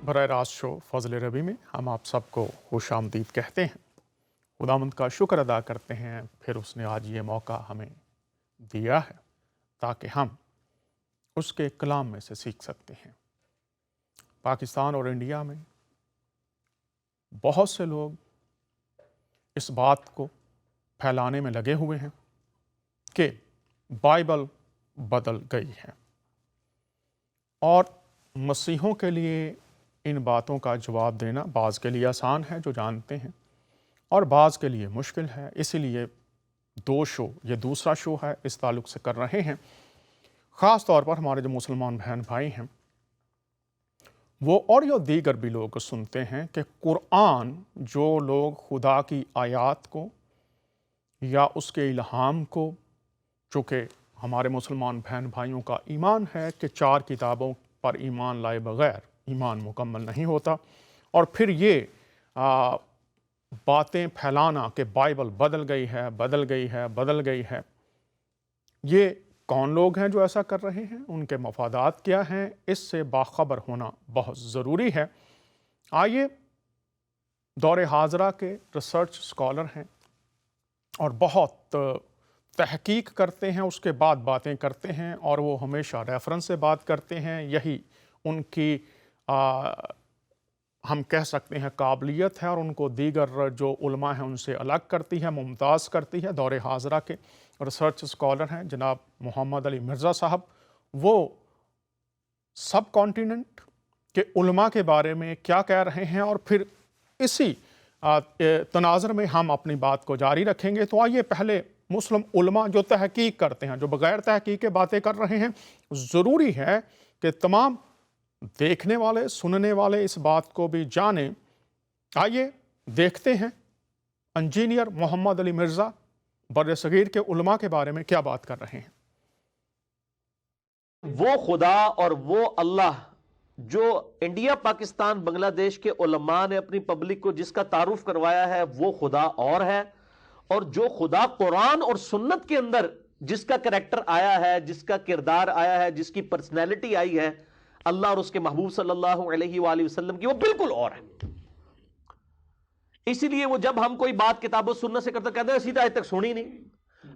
बराह रास्त शो फजल रबी में हम आप सबको खुश आमदीद कहते हैं। खुदावंद का शुक्र अदा करते हैं, फिर उसने आज ये मौका हमें दिया है ताकि हम उसके कलाम में से सीख सकते हैं। पाकिस्तान और इंडिया में बहुत से लोग इस बात को फैलाने में लगे हुए हैं कि बाइबल बदल गई है, और मसीहों के लिए इन बातों का जवाब देना बाज़ के लिए आसान है जो जानते हैं, और बाज़ के लिए मुश्किल है। इसीलिए दो शो, ये दूसरा शो है, इस ताल्लुक़ से कर रहे हैं। ख़ास तौर पर हमारे जो मुसलमान बहन भाई हैं वो और यो दीगर भी लोग सुनते हैं कि कुरान, जो लोग खुदा की आयात को या उसके इल्हाम को, चूँकि हमारे मुसलमान बहन भाइयों का ईमान है कि 4 किताबों पर ईमान लाए बग़ैर ईमान मुकम्मल नहीं होता, और फिर ये बातें फैलाना कि बाइबल बदल गई है, बदल गई है, बदल गई है, ये कौन लोग हैं जो ऐसा कर रहे हैं, उनके मफादात क्या हैं, इससे बाखबर होना बहुत ज़रूरी है। आइए, दौरे हाज़रा के रिसर्च स्कॉलर हैं और बहुत तहकीक करते हैं, उसके बाद बातें करते हैं, और वो हमेशा रेफरेंस से बात करते हैं। यही उनकी हम कह सकते हैं काबिलियत है, और उनको दीगर जो उलमा हैं उनसे अलग करती है, मुमताज़ करती है। दौरे हाज़रा के रिसर्च स्कॉलर हैं जनाब मोहम्मद अली मिर्ज़ा साहब। वो सब कॉन्टिनेंट के उलमा के बारे में क्या कह रहे हैं, और फिर इसी तनाज़र में हम अपनी बात को जारी रखेंगे। तो आइए, पहले मुस्लिम उलमा जो तहकीक करते हैं, जो बग़ैर तहकीक के बातें कर रहे हैं, ज़रूरी है कि तमाम देखने वाले, सुनने वाले इस बात को भी जानें। आइए देखते हैं इंजीनियर मोहम्मद अली मिर्ज़ा बर सगीर के उलमा के बारे में क्या बात कर रहे हैं। वो खुदा और वो अल्लाह जो इंडिया, पाकिस्तान, बांग्लादेश के उलमा ने अपनी पब्लिक को जिसका तारुफ करवाया है, वो खुदा और है, और जो खुदा कुरान और सुन्नत के अंदर जिसका करैक्टर आया है, जिसका किरदार आया है, जिसकी पर्सनैलिटी आई है अल्लाह और उसके महबूब सल्लल्लाहु अलैहि वसल्लम की, वो बिल्कुल और है। इसीलिए वो जब हम कोई बात किताब और सुन्नत से करते कहते हैं सीधा आज तक सुनी नहीं।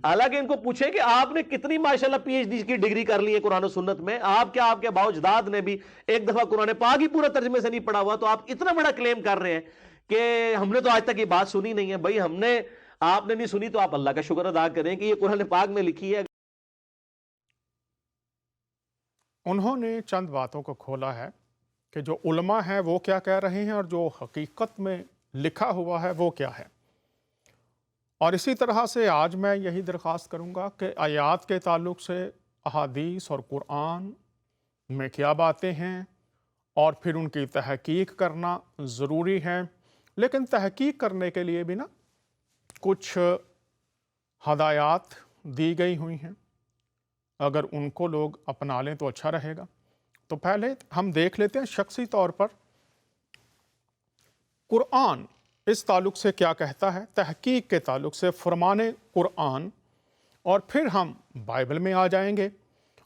हालांकि इनको पूछे कि आपने कितनी माशाल्लाह पीएचडी की डिग्री कर ली है कुरान और सुन्नत में, आप क्या, आपके बाउजदाद ने भी एक दफा कुरान पाक ही पूरा तर्जमे से नहीं पढ़ा हुआ, तो आप इतना बड़ा क्लेम कर रहे हैं कि हमने तो आज तक ये बात सुनी नहीं है। भाई, हमने, आपने नहीं सुनी तो आप अल्लाह का शुक्र अदा करें कि ये कुरान पाक में लिखी है। उन्होंने चंद बातों को खोला है कि जो उलमा हैं वो क्या कह रहे हैं, और जो हकीकत में लिखा हुआ है वो क्या है। और इसी तरह से आज मैं यही दरख्वास्त करूंगा कि आयात के ताल्लुक़ से अहादीस और कुरान में क्या बातें हैं, और फिर उनकी तहकीक करना ज़रूरी है। लेकिन तहकीक करने के लिए भी ना कुछ हदायत दी गई हुई हैं, अगर उनको लोग अपना लें तो अच्छा रहेगा। तो पहले हम देख लेते हैं शख्सी तौर पर कुरान इस ताल्लुक़ से क्या कहता है, तहकीक के ताल्लुक़ से फरमाने कुरान, और फिर हम बाइबल में आ जाएंगे।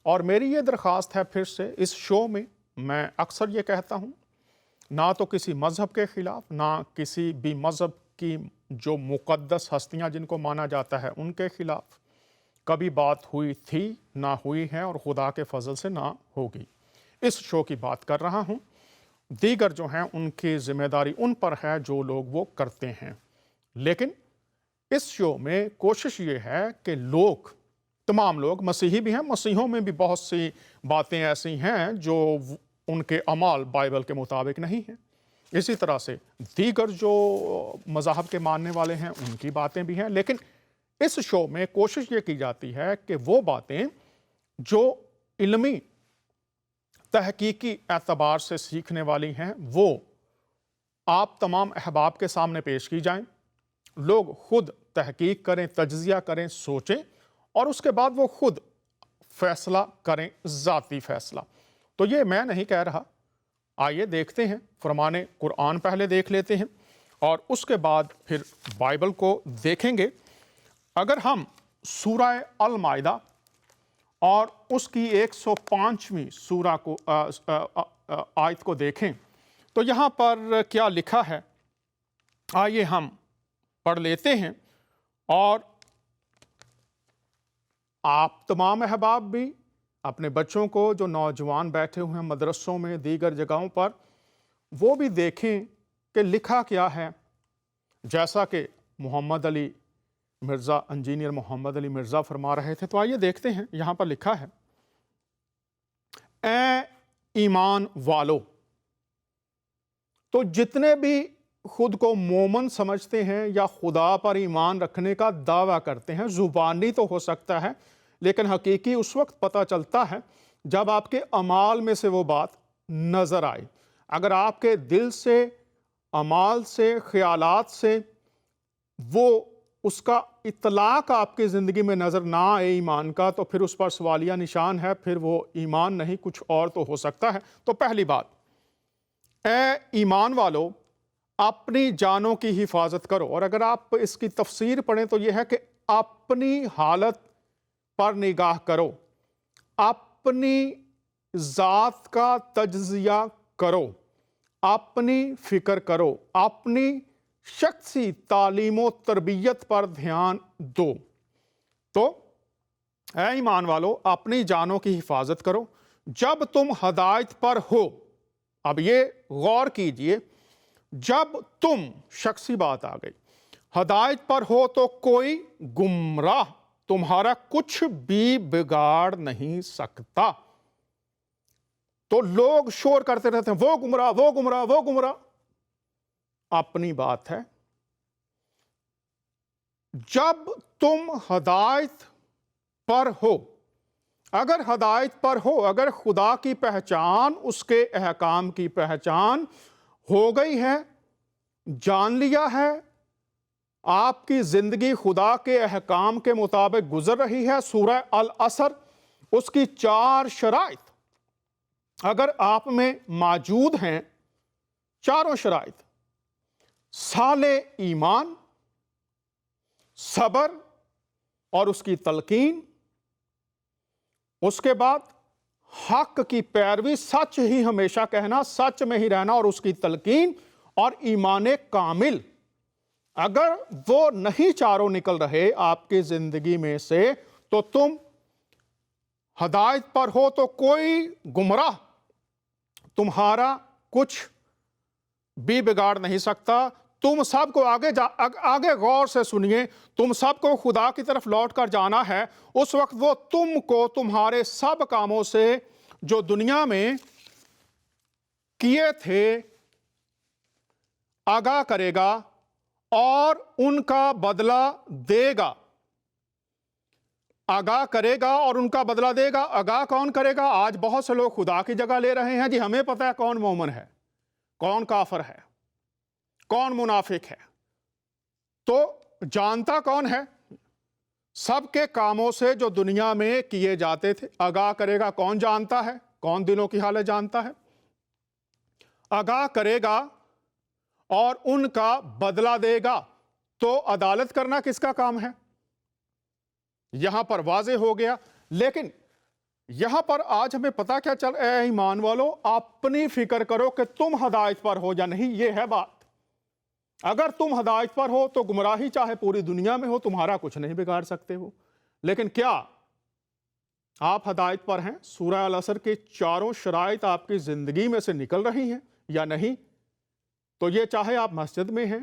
और मेरी ये दरख्वास्त है, फिर से इस शो में मैं अक्सर ये कहता हूँ, ना तो किसी मज़हब के ख़िलाफ़, ना किसी भी मज़हब की जो मुक़द्दस हस्तियाँ जिनको माना जाता है उनके ख़िलाफ़ कभी बात हुई थी, ना हुई है, और खुदा के फजल से ना होगी। इस शो की बात कर रहा हूँ। दीगर जो हैं उनकी ज़िम्मेदारी उन पर है जो लोग वो करते हैं। लेकिन इस शो में कोशिश ये है कि लोग, तमाम लोग, मसीही भी हैं, मसीहों में भी बहुत सी बातें ऐसी हैं जो उनके अमाल बाइबल के मुताबिक नहीं हैं। इसी तरह से दीगर जो मज़हब के मानने वाले हैं उनकी बातें भी हैं। लेकिन इस शो में कोशिश ये की जाती है कि वो बातें जो इल्मी तहकीकी एतबार से सीखने वाली हैं वो आप तमाम अहबाब के सामने पेश की जाएं। लोग खुद तहकीक करें, तज्ज़िया करें, सोचें, और उसके बाद वो खुद फैसला करें, ज़ाती फैसला। तो ये मैं नहीं कह रहा। आइए देखते हैं, फरमाने कुरान पहले देख लेते हैं, और उसके बाद फिर बाइबल को देखेंगे। अगर हम सूरह अल माइदा और उसकी 105वीं सूरा को आयत को देखें تو یہاں پر کیا لکھا ہے آئیے ہم پڑھ لیتے ہیں، اور آپ تمام احباب بھی اپنے بچوں کو جو نوجوان بیٹھے ہوئے ہیں مدرسوں میں دیگر جگہوں پر، وہ بھی دیکھیں کہ لکھا کیا ہے، جیسا کہ محمد علی مرزا انجینئر محمد علی مرزا فرما رہے تھے۔ تو آئیے دیکھتے ہیں، یہاں پر لکھا ہے، اے ایمان والو، تو جتنے بھی خود کو مومن سمجھتے ہیں یا خدا پر ایمان رکھنے کا دعویٰ کرتے ہیں، زبانی تو ہو سکتا ہے لیکن حقیقی اس وقت پتہ چلتا ہے جب آپ کے اعمال میں سے وہ بات نظر آئے۔ اگر آپ کے دل سے، اعمال سے، خیالات سے وہ اس کا اطلاق آپ کی زندگی میں نظر نہ آئے ایمان کا، تو پھر اس پر سوالیہ نشان ہے، پھر وہ ایمان نہیں کچھ اور تو ہو سکتا ہے۔ تو پہلی بات، اے ایمان والو، اپنی جانوں کی حفاظت کرو۔ اور اگر آپ اس کی تفسیر پڑھیں تو یہ ہے کہ اپنی حالت پر نگاہ کرو، اپنی ذات کا تجزیہ کرو، اپنی فکر کرو، اپنی شخصی تعلیم و تربیت پر دھیان دو۔ تو اے ایمان والو، اپنی جانوں کی حفاظت کرو جب تم ہدایت پر ہو۔ اب یہ غور کیجئے، جب تم، شخصی بات آ گئی، ہدایت پر ہو تو کوئی گمراہ تمہارا کچھ بھی بگاڑ نہیں سکتا۔ تو لوگ شور کرتے رہتے ہیں، وہ گمراہ، وہ گمراہ، وہ گمراہ۔ اپنی بات ہے، جب تم ہدایت پر ہو، اگر ہدایت پر ہو، اگر خدا کی پہچان، اس کے احکام کی پہچان ہو گئی ہے، جان لیا ہے، آپ کی زندگی خدا کے احکام کے مطابق گزر رہی ہے، سورہ العصر اس کی 4 شرائط اگر آپ میں موجود ہیں، چاروں شرائط، سال ایمان، صبر اور اس کی تلقین، اس کے بعد حق کی پیروی، سچ ہی ہمیشہ کہنا، سچ میں ہی رہنا اور اس کی تلقین، اور ایمان کامل، اگر وہ نہیں چاروں نکل رہے آپ کی زندگی میں سے تو تم ہدایت پر ہو تو کوئی گمراہ تمہارا کچھ بھی بگاڑ نہیں سکتا۔ تم سب کو آگے غور سے سنیے، تم سب کو خدا کی طرف لوٹ کر جانا ہے۔ اس وقت وہ تم کو تمہارے سب کاموں سے جو دنیا میں کیے تھے آگاہ کرے گا اور ان کا بدلہ دے گا۔ آگاہ کرے گا اور ان کا بدلہ دے گا۔ آگاہ کون کرے گا؟ آج بہت سے لوگ خدا کی جگہ لے رہے ہیں، جی ہمیں پتہ ہے کون مومن ہے، کون کافر ہے، کون منافق ہے۔ تو جانتا کون ہے؟ سب کے کاموں سے جو دنیا میں کیے جاتے تھے آگاہ کرے گا۔ کون جانتا ہے؟ کون دلوں کی حالت جانتا ہے؟ آگاہ کرے گا اور ان کا بدلہ دے گا۔ تو عدالت کرنا کس کا کام ہے؟ یہاں پر واضح ہو گیا۔ لیکن یہاں پر آج ہمیں پتہ کیا چل، اے ایمان والو، اپنی فکر کرو کہ تم ہدایت پر ہو یا نہیں، یہ ہے بات۔ اگر تم ہدایت پر ہو تو گمراہی چاہے پوری دنیا میں ہو، تمہارا کچھ نہیں بگاڑ سکتے ہو۔ لیکن کیا آپ ہدایت پر ہیں؟ سورہ العصر کی چاروں شرائط آپ کی زندگی میں سے نکل رہی ہیں یا نہیں؟ تو یہ چاہے آپ مسجد میں ہیں،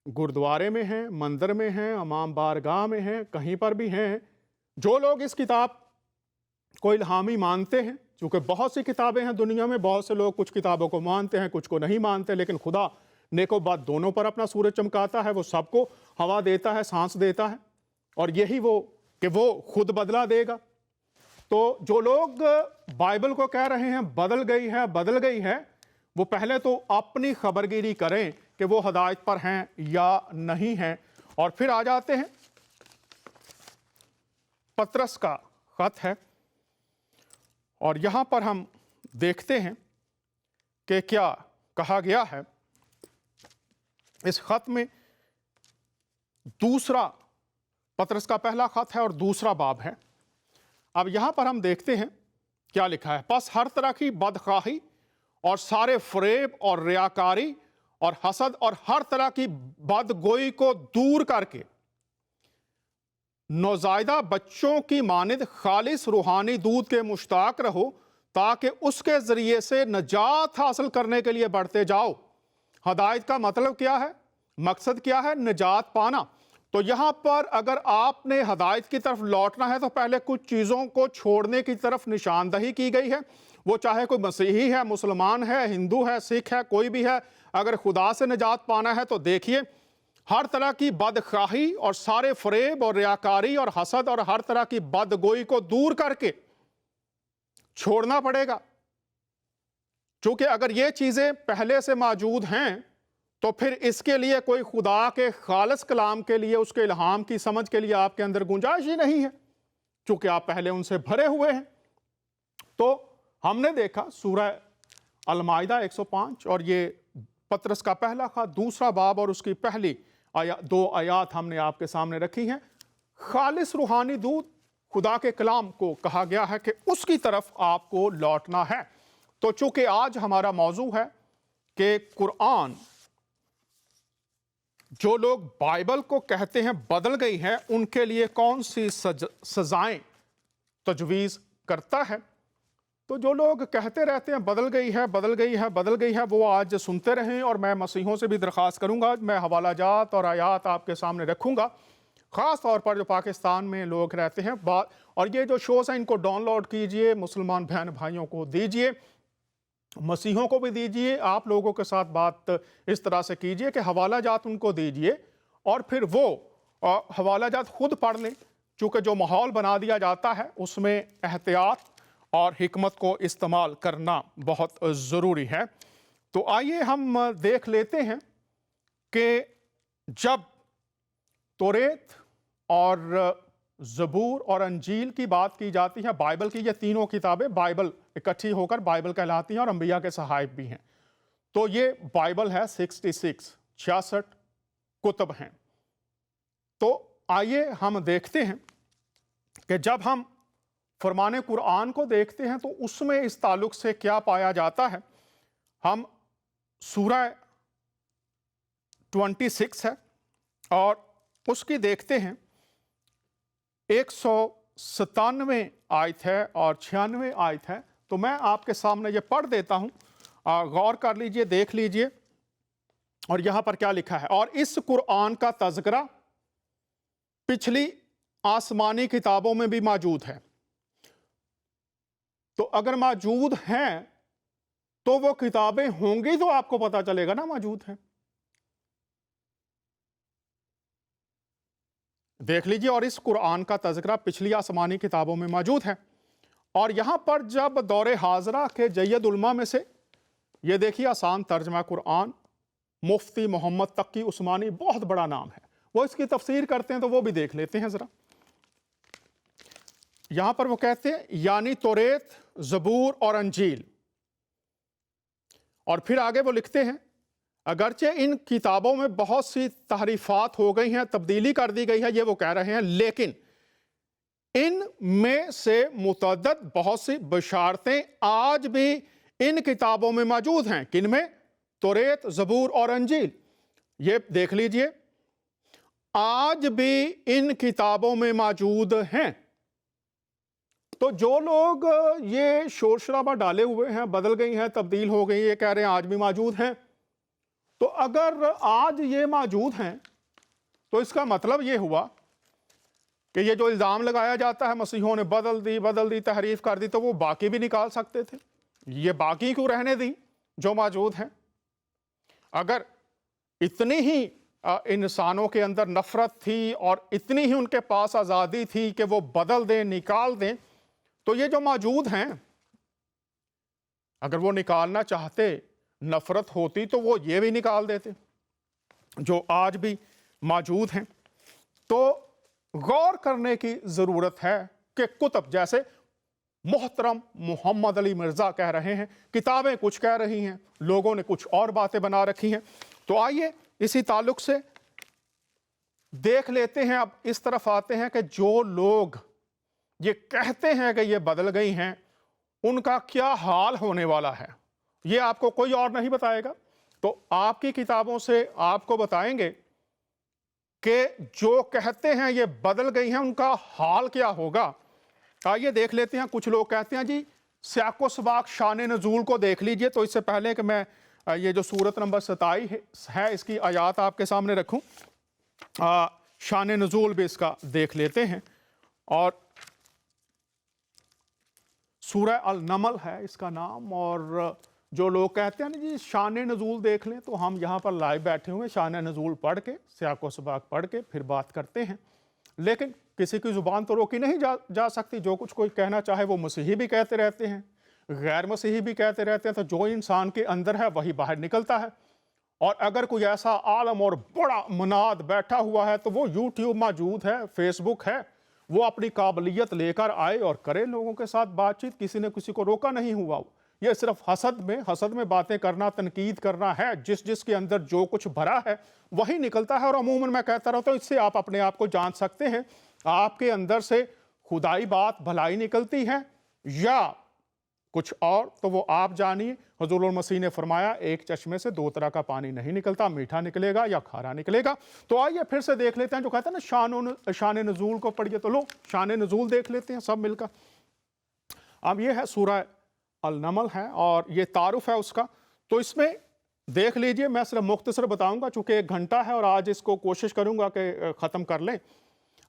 گردوارے میں ہیں، مندر میں ہیں، امام بارگاہ میں ہیں، کہیں پر بھی ہیں، جو لوگ اس کتاب کو الہامی مانتے ہیں، چونکہ بہت سی کتابیں ہیں دنیا میں، بہت سے لوگ کچھ کتابوں کو مانتے ہیں، کچھ کو نہیں مانتے، لیکن خدا نیک و بد دونوں پر اپنا سورج چمکاتا ہے۔ وہ سب کو ہوا دیتا ہے، سانس دیتا ہے، اور یہی وہ کہ وہ خود بدلہ دے گا۔ تو جو لوگ بائبل کو کہہ رہے ہیں بدل گئی ہے، وہ پہلے تو اپنی خبرگیری کریں کہ وہ ہدایت پر ہیں یا نہیں ہیں۔ اور پھر آ جاتے ہیں، پطرس کا خط ہے، اور یہاں پر ہم دیکھتے ہیں کہ کیا کہا گیا ہے اس خط میں۔ دوسرا، پطرس کا پہلا خط ہے اور دوسرا باب ہے۔ اب یہاں پر ہم دیکھتے ہیں کیا لکھا ہے، پس ہر طرح کی بدخواہی اور سارے فریب اور ریاکاری اور حسد اور ہر طرح کی بدگوئی کو دور کر کے نوزائیدہ بچوں کی مانند خالص روحانی دودھ کے مشتاق رہو، تاکہ اس کے ذریعے سے نجات حاصل کرنے کے لیے بڑھتے جاؤ۔ ہدایت کا مطلب کیا ہے؟ مقصد کیا ہے؟ نجات پانا۔ تو یہاں پر اگر آپ نے ہدایت کی طرف لوٹنا ہے تو پہلے کچھ چیزوں کو چھوڑنے کی طرف نشاندہی کی گئی ہے۔ وہ چاہے کوئی مسیحی ہے، مسلمان ہے، ہندو ہے، سکھ ہے، کوئی بھی ہے، اگر خدا سے نجات پانا ہے تو دیکھیے ہر طرح کی بدخواہی اور سارے فریب اور ریاکاری اور حسد اور ہر طرح کی بدگوئی کو دور کر کے چھوڑنا پڑے گا۔ چونکہ اگر یہ چیزیں پہلے سے موجود ہیں تو پھر اس کے لیے کوئی خدا کے خالص کلام کے لیے، اس کے الہام کی سمجھ کے لیے آپ کے اندر گنجائش ہی نہیں ہے، چونکہ آپ پہلے ان سے بھرے ہوئے ہیں۔ تو ہم نے دیکھا سورہ المائدہ 105 اور یہ پطرس کا پہلا خط دوسرا باب اور اس کی پہلی دو آیات ہم نے آپ کے سامنے رکھی ہیں۔ خالص روحانی دودھ خدا کے کلام کو کہا گیا ہے کہ اس کی طرف آپ کو لوٹنا ہے۔ تو چونکہ آج ہمارا موضوع ہے کہ قرآن، جو لوگ بائبل کو کہتے ہیں بدل گئی ہے، ان کے لیے کون سی سزائیں تجویز کرتا ہے، تو جو لوگ کہتے رہتے ہیں بدل گئی ہے، بدل گئی ہے، بدل گئی ہے، وہ آج سنتے رہیں۔ اور میں مسیحوں سے بھی درخواست کروں گا، میں حوالہ جات اور آیات آپ کے سامنے رکھوں گا، خاص طور پر جو پاکستان میں لوگ رہتے ہیں۔ اور یہ جو شوز ہیں ان کو ڈاؤن لوڈ کیجئے، مسلمان بہن بھائیوں کو دیجئے، مسیحوں کو بھی دیجئے، آپ لوگوں کے ساتھ بات اس طرح سے کیجئے کہ حوالہ جات ان کو دیجئے اور پھر وہ حوالہ جات خود پڑھ لیں، چونکہ جو ماحول بنا دیا جاتا ہے اس میں احتیاط اور حکمت کو استعمال کرنا بہت ضروری ہے۔ تو آئیے ہم دیکھ لیتے ہیں کہ جب توریت اور زبور اور انجیل کی بات کی جاتی ہے، بائبل کی یہ تینوں کتابیں بائبل اکٹھی ہو کر بائبل کہلاتی ہیں اور انبیاء کے صحائف بھی ہیں، تو یہ بائبل ہے 66 کتب ہیں۔ تو آئیے ہم دیکھتے ہیں کہ جب ہم فرمان قرآن کو دیکھتے ہیں تو اس میں اس تعلق سے کیا پایا جاتا ہے۔ ہم سورہ 26 ہے اور اس کی دیکھتے ہیں 197 آیت ہے اور 96 آیت ہے، تو میں آپ کے سامنے یہ پڑھ دیتا ہوں، غور کر لیجئے، دیکھ لیجئے۔ اور یہاں پر کیا لکھا ہے؟ اور اس قرآن کا تذکرہ پچھلی آسمانی کتابوں میں بھی موجود ہے۔ تو اگر موجود ہیں تو وہ کتابیں ہوں گی تو آپ کو پتا چلے گا نا موجود ہیں۔ دیکھ لیجئے، اور اس قرآن کا تذکرہ پچھلی آسمانی کتابوں میں موجود ہے۔ اور یہاں پر جب دور حاضرہ کے جید علماء میں سے، یہ دیکھیے آسان ترجمہ قرآن، مفتی محمد تقی عثمانی، بہت بڑا نام ہے، وہ اس کی تفسیر کرتے ہیں تو وہ بھی دیکھ لیتے ہیں ذرا۔ یہاں پر وہ کہتے ہیں یعنی توریت، زبور اور انجیل، اور پھر آگے وہ لکھتے ہیں اگرچہ ان کتابوں میں بہت سی تحریفات ہو گئی ہیں، تبدیلی کر دی گئی ہے، یہ وہ کہہ رہے ہیں، لیکن ان میں سے متعدد بہت سی بشارتیں آج بھی ان کتابوں میں موجود ہیں۔ کن میں؟ توریت، زبور اور انجیل۔ یہ دیکھ لیجئے، آج بھی ان کتابوں میں موجود ہیں۔ تو جو لوگ یہ شور شرابہ ڈالے ہوئے ہیں، بدل گئی ہیں، تبدیل ہو گئی، یہ کہہ رہے ہیں آج بھی موجود ہیں، تو اگر آج یہ موجود ہیں تو اس کا مطلب یہ ہوا کہ یہ جو الزام لگایا جاتا ہے مسیحوں نے بدل دی، تحریف کر دی، تو وہ باقی بھی نکال سکتے تھے، یہ باقی کیوں رہنے دی جو موجود ہیں؟ اگر اتنی ہی انسانوں کے اندر نفرت تھی اور اتنی ہی ان کے پاس آزادی تھی کہ وہ بدل دیں، نکال دیں، تو یہ جو موجود ہیں اگر وہ نکالنا چاہتے، نفرت ہوتی تو وہ یہ بھی نکال دیتے جو آج بھی موجود ہیں۔ تو غور کرنے کی ضرورت ہے کہ کتب، جیسے محترم محمد علی مرزا کہہ رہے ہیں، کتابیں کچھ کہہ رہی ہیں، لوگوں نے کچھ اور باتیں بنا رکھی ہیں۔ تو آئیے اسی تعلق سے دیکھ لیتے ہیں، اب اس طرف آتے ہیں کہ جو لوگ یہ کہتے ہیں کہ یہ بدل گئی ہیں، ان کا کیا حال ہونے والا ہے یہ آپ کو کوئی اور نہیں بتائے گا۔ تو آپ کی کتابوں سے آپ کو بتائیں گے کہ جو کہتے ہیں یہ بدل گئی ہیں، ان کا حال کیا ہوگا۔ آئیے دیکھ لیتے ہیں۔ کچھ لوگ کہتے ہیں جی سیاق و سباق شان نزول کو دیکھ لیجئے۔ تو اس سے پہلے کہ میں یہ جو سورت نمبر 27 ہے اس کی آیات آپ کے سامنے رکھوں، شان نزول بھی اس کا دیکھ لیتے ہیں۔ اور سورہ النمل ہے اس کا نام، اور جو لوگ کہتے ہیں جی شان نزول دیکھ لیں، تو ہم یہاں پر لائیو بیٹھے ہوئے شان نزول پڑھ کے، سیاق و سباق پڑھ کے پھر بات کرتے ہیں۔ لیکن کسی کی زبان تو روکی نہیں جا سکتی، جو کچھ کوئی کہنا چاہے وہ مسیحی بھی کہتے رہتے ہیں، غیر مسیحی بھی کہتے رہتے ہیں۔ تو جو انسان کے اندر ہے وہی باہر نکلتا ہے۔ اور اگر کوئی ایسا عالم اور بڑا مناد بیٹھا ہوا ہے تو وہ یوٹیوب موجود ہے، فیس بک ہے، وہ اپنی قابلیت لے کر آئے اور کرے لوگوں کے ساتھ بات چیت۔ کسی نے کسی کو روکا نہیں ہوا۔ یہ صرف حسد میں باتیں کرنا، تنقید کرنا ہے۔ جس کے اندر جو کچھ بھرا ہے وہی نکلتا ہے۔ اور عموماً میں کہتا رہتا ہوں اس سے آپ اپنے آپ کو جان سکتے ہیں، آپ کے اندر سے خدائی بات، بھلائی نکلتی ہے یا کچھ اور، تو وہ آپ جانیے۔ حضور المسیح نے فرمایا ایک چشمے سے دو طرح کا پانی نہیں نکلتا، میٹھا نکلے گا یا کھارا نکلے گا۔ تو آئیے پھر سے دیکھ لیتے ہیں۔ جو کہتے ہیں نا شان نزول کو پڑھیے، تو لو شان نزول دیکھ لیتے ہیں سب مل کر۔ اب یہ ہے سورہ النمل ہے اور یہ تعارف ہے اس کا۔ تو اس میں دیکھ لیجئے، میں صرف مختصر بتاؤں گا چونکہ 1 گھنٹہ ہے اور آج اس کو کوشش کروں گا کہ ختم کر لیں۔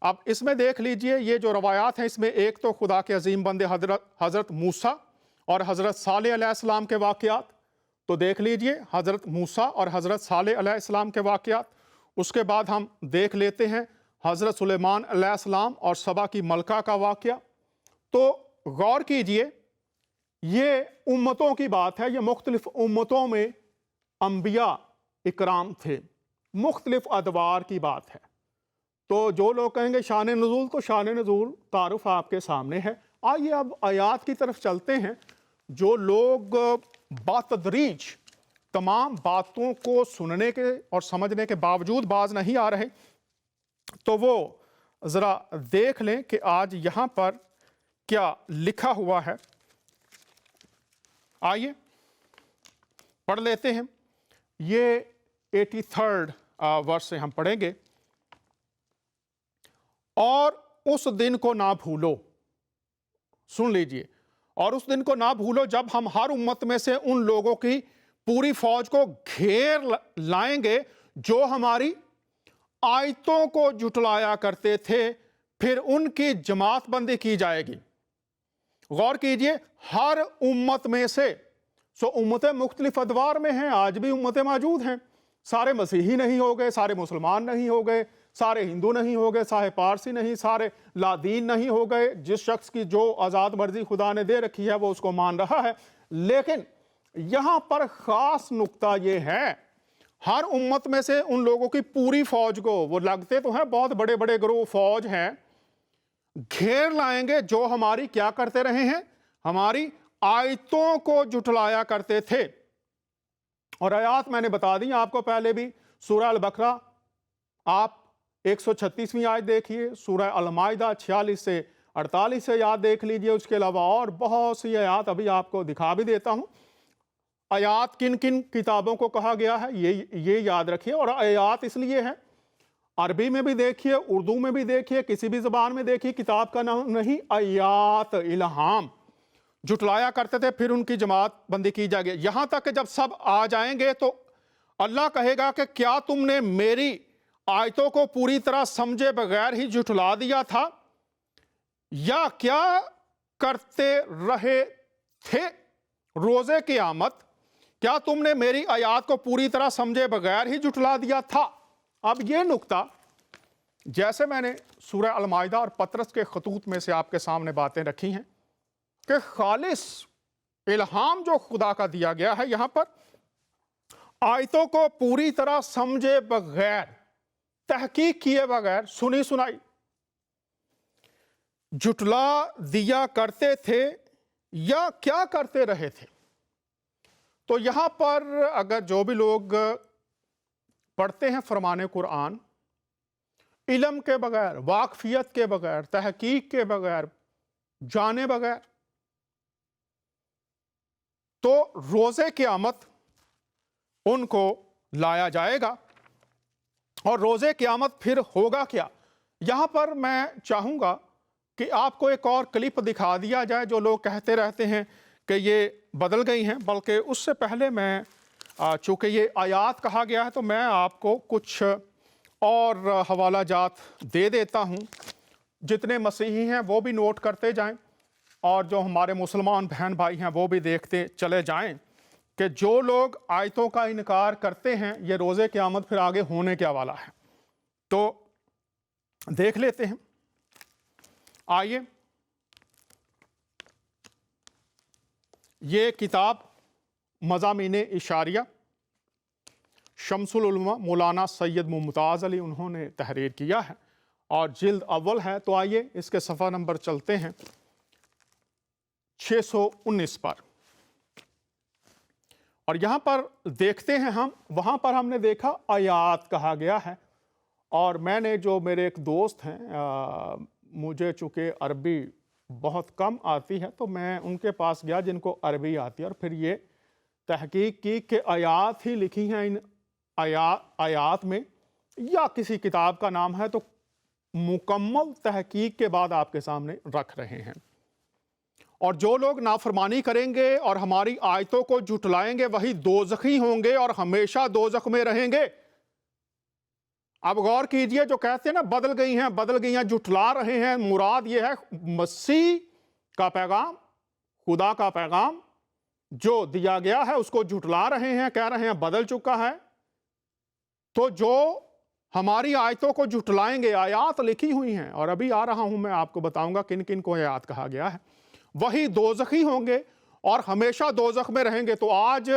اب اس میں دیکھ لیجئے یہ جو روایات ہیں، اس میں ایک تو خدا کے عظیم بندے حضرت موسیٰ اور حضرت صالح علیہ السلام کے واقعات۔ تو دیکھ لیجئے حضرت موسیٰ اور حضرت صالح علیہ السلام کے واقعات۔ اس کے بعد ہم دیکھ لیتے ہیں حضرت سلیمان علیہ السلام اور سبا کی ملکہ کا واقعہ۔ تو غور کیجئے، یہ امتوں کی بات ہے، یہ مختلف امتوں میں انبیاء اکرام تھے، مختلف ادوار کی بات ہے۔ تو جو لوگ کہیں گے شان نزول، تو شان نزول تعارف آپ کے سامنے ہے۔ آئیے اب آیات کی طرف چلتے ہیں۔ جو لوگ بتدریج تمام باتوں کو سننے کے اور سمجھنے کے باوجود باز نہیں آ رہے، تو وہ ذرا دیکھ لیں کہ آج یہاں پر کیا لکھا ہوا ہے۔ آئیے پڑھ لیتے ہیں۔ یہ 83rd ورس سے ہم پڑھیں گے۔ اور اس دن کو نہ بھولو، سن لیجئے، اور اس دن کو نہ بھولو جب ہم ہر امت میں سے ان لوگوں کی پوری فوج کو گھیر لائیں گے جو ہماری آیتوں کو جھٹلایا کرتے تھے، پھر ان کی جماعت بندی کی جائے گی۔ غور کیجئے، ہر امت میں سے، امتیں مختلف ادوار میں ہیں، آج بھی امتیں موجود ہیں۔ سارے مسیحی نہیں ہو گئے، سارے مسلمان نہیں ہو گئے، سارے ہندو نہیں ہو گئے، سارے پارسی نہیں، سارے لادین نہیں ہو گئے۔ جس شخص کی جو آزاد مرضی خدا نے دے رکھی ہے وہ اس کو مان رہا ہے۔ لیکن یہاں پر خاص نقطہ یہ ہے، ہر امت میں سے ان لوگوں کی پوری فوج کو، وہ لگتے تو ہیں بہت بڑے بڑے گروہ فوج ہیں، گھیر لائیں گے جو ہماری کیا کرتے رہے ہیں، ہماری آیتوں کو جھٹلایا کرتے تھے۔ اور آیات میں نے بتا دی آپ کو پہلے بھی۔ سورہ البقرہ آپ 136ویں آیت دیکھیے، سورہ المائدہ 46 سے 48 سے یاد دیکھ لیجئے۔ اس کے علاوہ اور بہت سی آیات ابھی آپ کو دکھا بھی دیتا ہوں۔ آیات کن کن کتابوں کو کہا گیا ہے یہ یاد رکھیے۔ اور آیات اس لیے ہے، عربی میں بھی دیکھیے، اردو میں بھی دیکھیے، کسی بھی زبان میں دیکھیے، کتاب کا نام نہیں، آیات، الہام۔ جھٹلایا کرتے تھے، پھر ان کی جماعت بندی کی جائے گی، یہاں تک کہ جب سب آ جائیں گے تو اللہ کہے گا کہ کیا تم نے میری آیتوں کو پوری طرح سمجھے بغیر ہی جھٹلا دیا تھا، یا کیا کرتے رہے تھے روزے قیامت؟ کیا تم نے میری آیات کو پوری طرح سمجھے بغیر ہی جھٹلا دیا تھا؟ اب یہ نقطہ، جیسے میں نے سورہ المائدہ اور پطرس کے خطوط میں سے آپ کے سامنے باتیں رکھی ہیں کہ خالص الہام جو خدا کا دیا گیا ہے، یہاں پر آیتوں کو پوری طرح سمجھے بغیر، تحقیق کیے بغیر، سنی سنائی جھٹلا دیا کرتے تھے یا کیا کرتے رہے تھے۔ تو یہاں پر اگر جو بھی لوگ پڑھتے ہیں فرمان قرآن علم کے بغیر، واقفیت کے بغیر، تحقیق کے بغیر، جانے بغیر، تو روزے قیامت ان کو لایا جائے گا. اور روزے قیامت پھر ہوگا کیا؟ یہاں پر میں چاہوں گا کہ آپ کو ایک اور کلپ دکھا دیا جائے. جو لوگ کہتے رہتے ہیں کہ یہ بدل گئی ہیں، بلکہ اس سے پہلے میں چونکہ یہ آیات کہا گیا ہے تو میں آپ کو کچھ اور حوالہ جات دے دیتا ہوں. جتنے مسیحی ہیں وہ بھی نوٹ کرتے جائیں، اور جو ہمارے مسلمان بہن بھائی ہیں وہ بھی دیکھتے چلے جائیں کہ جو لوگ آیتوں کا انکار کرتے ہیں یہ روزے قیامت پھر آگے ہونے کیا والا ہے. تو دیکھ لیتے ہیں. آئیے، یہ کتاب مضامین اشاریہ شمس العلماء مولانا سید ممتاز علی انہوں نے تحریر کیا ہے، اور جلد اول ہے. تو آئیے اس کے صفحہ نمبر چلتے ہیں 619 پر، اور یہاں پر دیکھتے ہیں ہم. وہاں پر ہم نے دیکھا آیات کہا گیا ہے، اور میں نے جو میرے ایک دوست ہیں، مجھے چونکہ عربی بہت کم آتی ہے تو میں ان کے پاس گیا جن کو عربی آتی ہے، اور پھر یہ تحقیق کی کہ آیات ہی لکھی ہیں ان آیات میں یا کسی کتاب کا نام ہے. تو مکمل تحقیق کے بعد آپ کے سامنے رکھ رہے ہیں. اور جو لوگ نافرمانی کریں گے اور ہماری آیتوں کو جھٹلائیں گے وہی دوزخی ہوں گے اور ہمیشہ دوزخ میں رہیں گے. اب غور کیجئے، جو کہتے ہیں نا بدل گئی ہیں جھٹلا رہے ہیں، مراد یہ ہے مسیح کا پیغام، خدا کا پیغام جو دیا گیا ہے اس کو جھٹلا رہے ہیں، کہہ رہے ہیں بدل چکا ہے. تو جو ہماری آیتوں کو جھٹلائیں گے، آیات لکھی ہوئی ہیں، اور ابھی آ رہا ہوں میں آپ کو بتاؤں گا کن کن کو آیات کہا گیا ہے، وہی دوزخی ہوں گے اور ہمیشہ دوزخ میں رہیں گے. تو آج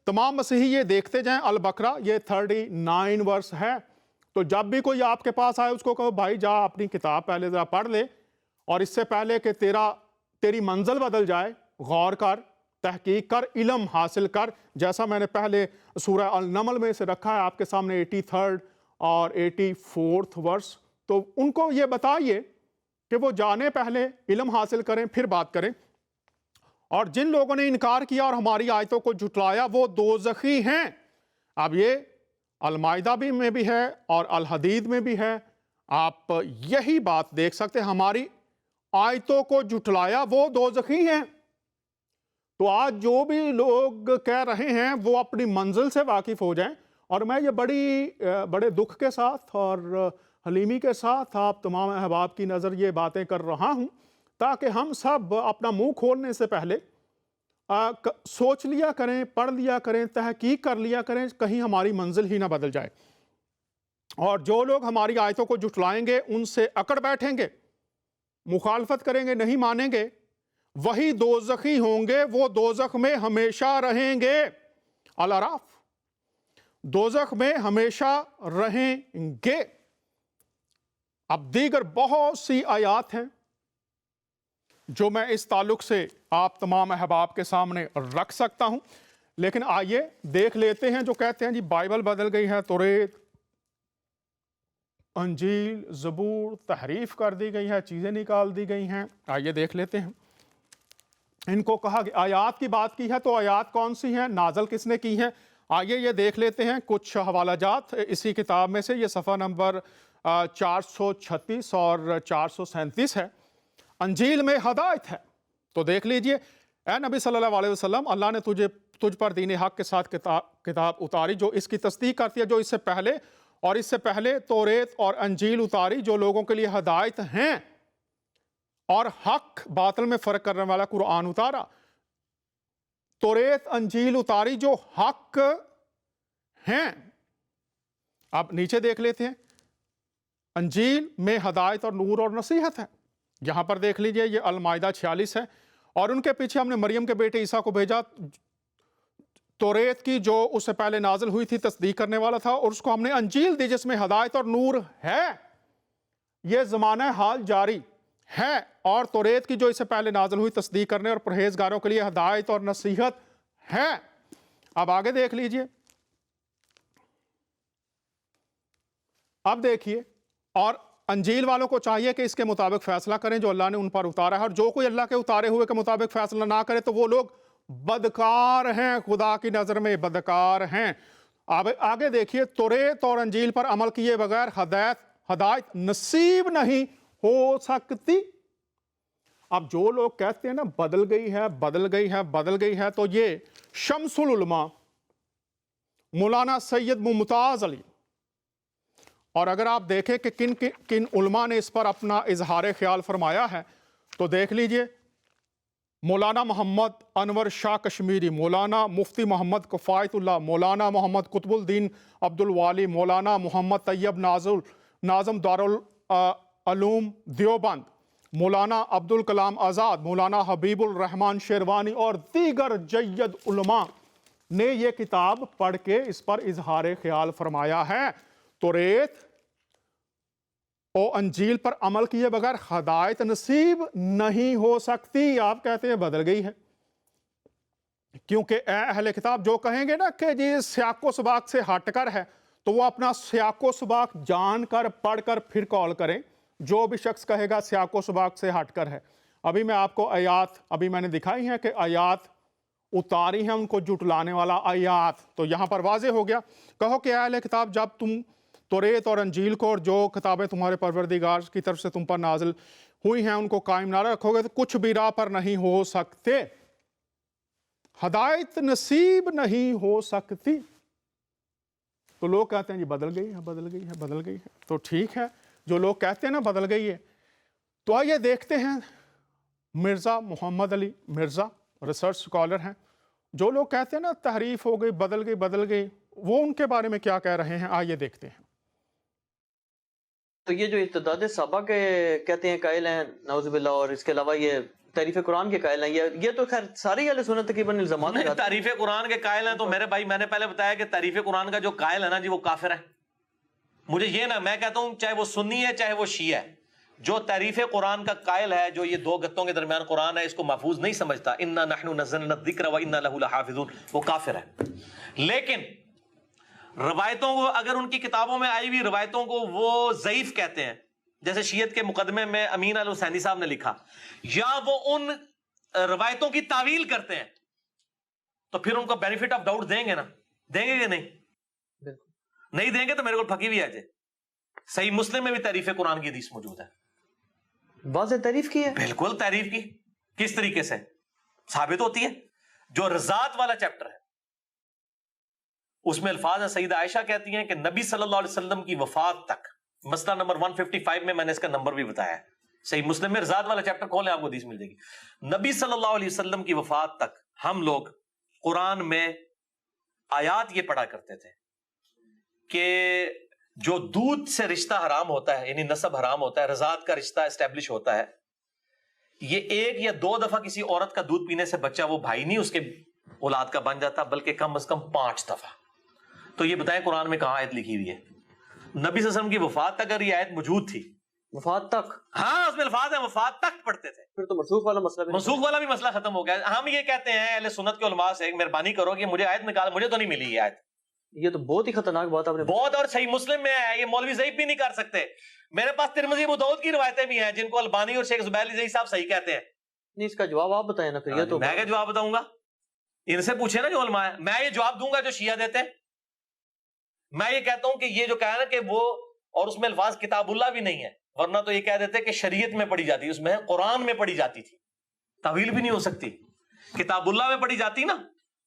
تمام مسیحی یہ دیکھتے جائیں. البقرہ یہ 39 ورس ہے. تو جب بھی کوئی آپ کے پاس آئے اس کو کہو بھائی جا اپنی کتاب پہلے ذرا پڑھ لے، اور اس سے پہلے کہ تیری منزل بدل جائے غور کر، تحقیق کر، علم حاصل کر. جیسا میں نے پہلے سورہ النمل میں سے رکھا ہے آپ کے سامنے 83 اور 84 ورس. تو ان کو یہ بتائیے کہ وہ جانے پہلے علم حاصل کریں پھر بات کریں. اور جن لوگوں نے انکار کیا اور ہماری آیتوں کو جھٹلایا وہ دوزخی ہیں. اب یہ المائدہ میں بھی ہے اور الحدید میں بھی ہے. آپ یہی بات دیکھ سکتے ہیں، ہماری آیتوں کو جھٹلایا وہ دوزخی ہیں. تو آج جو بھی لوگ کہہ رہے ہیں وہ اپنی منزل سے واقف ہو جائیں. اور میں یہ بڑے دکھ کے ساتھ اور حلیمی کے ساتھ آپ تمام احباب کی نظر یہ باتیں کر رہا ہوں تاکہ ہم سب اپنا منہ کھولنے سے پہلے سوچ لیا کریں، پڑھ لیا کریں، تحقیق کر لیا کریں، کہیں ہماری منزل ہی نہ بدل جائے. اور جو لوگ ہماری آیتوں کو جھٹلائیں گے ان سے اکڑ بیٹھیں گے، مخالفت کریں گے، نہیں مانیں گے، وہی دوزخی ہوں گے، وہ دوزخ میں ہمیشہ رہیں گے. الاعراف، دوزخ میں ہمیشہ رہیں گے. اب دیگر بہت سی آیات ہیں جو میں اس تعلق سے آپ تمام احباب کے سامنے رکھ سکتا ہوں، لیکن آئیے دیکھ لیتے ہیں. جو کہتے ہیں جی بائبل بدل گئی ہے، توریت، انجیل، زبور تحریف کر دی گئی ہے، چیزیں نکال دی گئی ہیں. آئیے دیکھ لیتے ہیں. ان کو کہا کہ آیات کی بات کی ہے تو آیات کون سی ہیں، نازل کس نے کی ہیں. آئیے یہ دیکھ لیتے ہیں کچھ حوالہ جات اسی کتاب میں سے. یہ صفحہ نمبر 436 اور 437 ہے. انجیل میں ہدایت ہے تو دیکھ لیجئے. اے نبی صلی اللہ علیہ وسلم، اللہ نے تجھ پر دین حق کے ساتھ کتاب اتاری جو اس کی تصدیق کرتی ہے، جو اس سے پہلے توریت اور انجیل اتاری جو لوگوں کے لیے ہدایت ہیں، اور حق باطل میں فرق کرنے والا قرآن اتارا. توریت انجیل اتاری جو حق ہیں. اب نیچے دیکھ لیتے ہیں. انجیل میں ہدایت اور نور اور نصیحت ہے. یہاں پر دیکھ لیجئے یہ المائدہ 46 ہے. اور ان کے پیچھے ہم نے مریم کے بیٹے عیسیٰ کو بھیجا، توریت کی جو اس سے پہلے نازل ہوئی تھی تصدیق کرنے والا تھا، اور اس کو ہم نے انجیل دی جس میں ہدایت اور نور ہے. یہ زمانہ حال جاری ہے. اور توریت کی جو اس سے پہلے نازل ہوئی تصدیق کرنے اور پرہیزگاروں کے لیے ہدایت اور نصیحت ہے. اب آگے دیکھ لیجئے. اب دیکھیے، اور انجیل والوں کو چاہیے کہ اس کے مطابق فیصلہ کریں جو اللہ نے ان پر اتارا ہے، اور جو کوئی اللہ کے اتارے ہوئے کے مطابق فیصلہ نہ کرے تو وہ لوگ बदकार हैं, खुदा की नज़र में बदकार हैं। आगे देखिए, तौरेत और अंजील पर अमल किए बगैर हदायत नसीब नहीं हो सकती। अब जो लोग कहते हैं ना बदल गई है, बदल गई है, बदल गई है, तो ये शम्सुल उलमा मौलाना सैयद मुमताज़ अली, और अगर आप देखें कि किन उलमा ने इस पर अपना इजहार ख्याल फरमाया है तो देख लीजिए। मौलाना मोहम्मद अनवर शाह कश्मीरी, मौलाना मुफ्ती मोहम्मद कफ़ायतुल्लाह, मौलाना मोहम्मद कुतुबुद्दीन अब्दुल वाली, मौलाना मोहम्मद तैयब नाज़म दारुल उलूम देवबंद, मौलाना अब्दुल कलाम आज़ाद, मौलाना हबीबुल रहमान शेरवानी और दीगर जय्यद उलमा ने ये किताब पढ़ के इस पर इजहार ख्याल फरमाया है। तौरेत और अंजील पर अमल किए बगैर हदायत नसीब नहीं हो सकती। आप कहते हैं बदल गई है, क्योंकि अहले किताब जो कहेंगे ना कि जी सियाको सबाक से हटकर है, तो वो अपना सियाको सबाक जानकर पढ़कर फिर कॉल करें। जो भी शख्स कहेगा सियाको सबाक से हटकर है, अभी मैं आपको आयात अभी मैंने दिखाई है कि आयात उतारी है उनको जुटलाने वाला आयात, तो यहाँ पर वाजे हो गया। कहो कि अहले किताब, जब तुम तौरेत और अंजील को और जो किताबें तुम्हारे परवरदिगार की तरफ से तुम पर नाजिल हुई हैं उनको कायम ना रखोगे तो कुछ भी राह पर नहीं हो सकते, हदायत नसीब नहीं हो सकती। तो लोग कहते हैं जी बदल गई है, बदल गई है, बदल गई है। तो ठीक है, जो लोग कहते हैं ना बदल गई है, तो आइए देखते हैं मिर्ज़ा मोहम्मद अली मिर्ज़ा रिसर्च स्कॉलर हैं, जो लोग कहते हैं ना तहरीफ हो गई, बदल गई, वो उनके बारे में क्या कह रहे हैं, आइए देखते हैं। तो ये जो इर्तिदाद सहाबा के कहते हैं कायल हैं नाउज़ुबिल्लाह, और इसके अलावा ये तारीफ कुरान के कायल हैं, ये तो खैर सारी अहले सुन्नत तकरीबन इल्जामात लगाते हैं। तारीफ कुरान के कायल हैं तो मेरे भाई, मैंने पहले बताया कि तारीफ कुरान का जो कायल है ना जी, वो काफिर है। मुझे ये ना, मैं कहता हूं चाहे वो सुन्नी है चाहे वो शिया है, जो तारीफ कुरान का कायल है, जो ये दो गत्तों के दरमियान कुरान है, इसको महफूज नहीं समझता, इन्ना नहनु नज़्ज़लना ज़िक्र व इन्ना लहु लहाफ़िज़ून, वो काफिर है। लेकिन रवायतों को, अगर उनकी किताबों में आई हुई रवायतों को वो ज़ईफ कहते हैं, जैसे शियत के मुकदमे में अमीन अल हुसैनी साहब ने लिखा, या वो उन रवायतों की तावील करते हैं, तो फिर उनको बेनिफिट ऑफ डाउट देंगे ना, देंगे कि नहीं? नहीं देंगे तो मेरे को फकी भी आ जाए। सही मुस्लिम में भी तारीफ कुरान की हदीस मौजूद है, वाज़ेह तारीफ की है, बिल्कुल तारीफ की। किस तरीके से साबित होती है? जो रज़ात वाला चैप्टर है उसमें अल्फाज है, सईदा आयशा कहती हैं कि नबी सल्लल्लाहु अलैहि वसल्लम की वफात तक, मसला नंबर 155 में मैंने इसका नंबर भी बताया है, सही मुस्लिम में रज़ात वाला चैप्टर खोलें आपको हदीस मिल जाएगी। नबी सल्लल्लाहु अलैहि वसल्लम की वफात तक हम लोग कुरान में आयात ये पढ़ा करते थे कि जो दूध से रिश्ता हराम होता है, यानी नसब हराम होता है, रज़ात का रिश्ता एस्टेब्लिश होता है, ये एक या दो दफा किसी औरत का दूध पीने से बच्चा वो भाई नहीं उसके औलाद का बन जाता, बल्कि कम से कम 5 दफा। तो ये बताएं कुरान में कहां आयत लिखी हुई है? नबी सल्लल्लाहु अलैहि वसल्लम की वफात तक अगर ये आयत मौजूद थी, वफात तक, हाँ उसमें अल्फाज है वफात तक पढ़ते थे, फिर तो मनसूख वाला मसला भी, मनसूख वाला भी मसला खत्म हो गया। हम ये कहते हैं अहले सुन्नत के उलमा से, मेहरबानी करो कि मुझे आयत निकाल, मुझे तो नहीं मिली ये आयत। ये तो बहुत ही खतरनाक बात आपने, बहुत, और सही मुस्लिम में है, ये मौलवी ज़ईफ भी नहीं कर सकते। मेरे पास तिरमिज़ी अबू दाऊद की रिवायतें भी हैं जिनको अलबानी और शेख ज़ुबैर अली साहब सही कहते हैं। नहीं इसका जवाब आप बताएं ना फिर। ये तो मैं क्या जवाब बताऊंगा? इनसे पूछे ना जो उलमा है, मैं ये जवाब दूंगा जो शिया देते हैं। मैं ये कहता हूं कि ये जो कहा ना कि वो, और उसमें अल्फाज किताबुल्लाह भी नहीं है, वरना तो ये कह देते कि शरीयत में पढ़ी जाती, उसमें कुरान में पढ़ी जाती थी, तावील भी नहीं हो सकती। किताबुल्लाह में पढ़ी जाती ना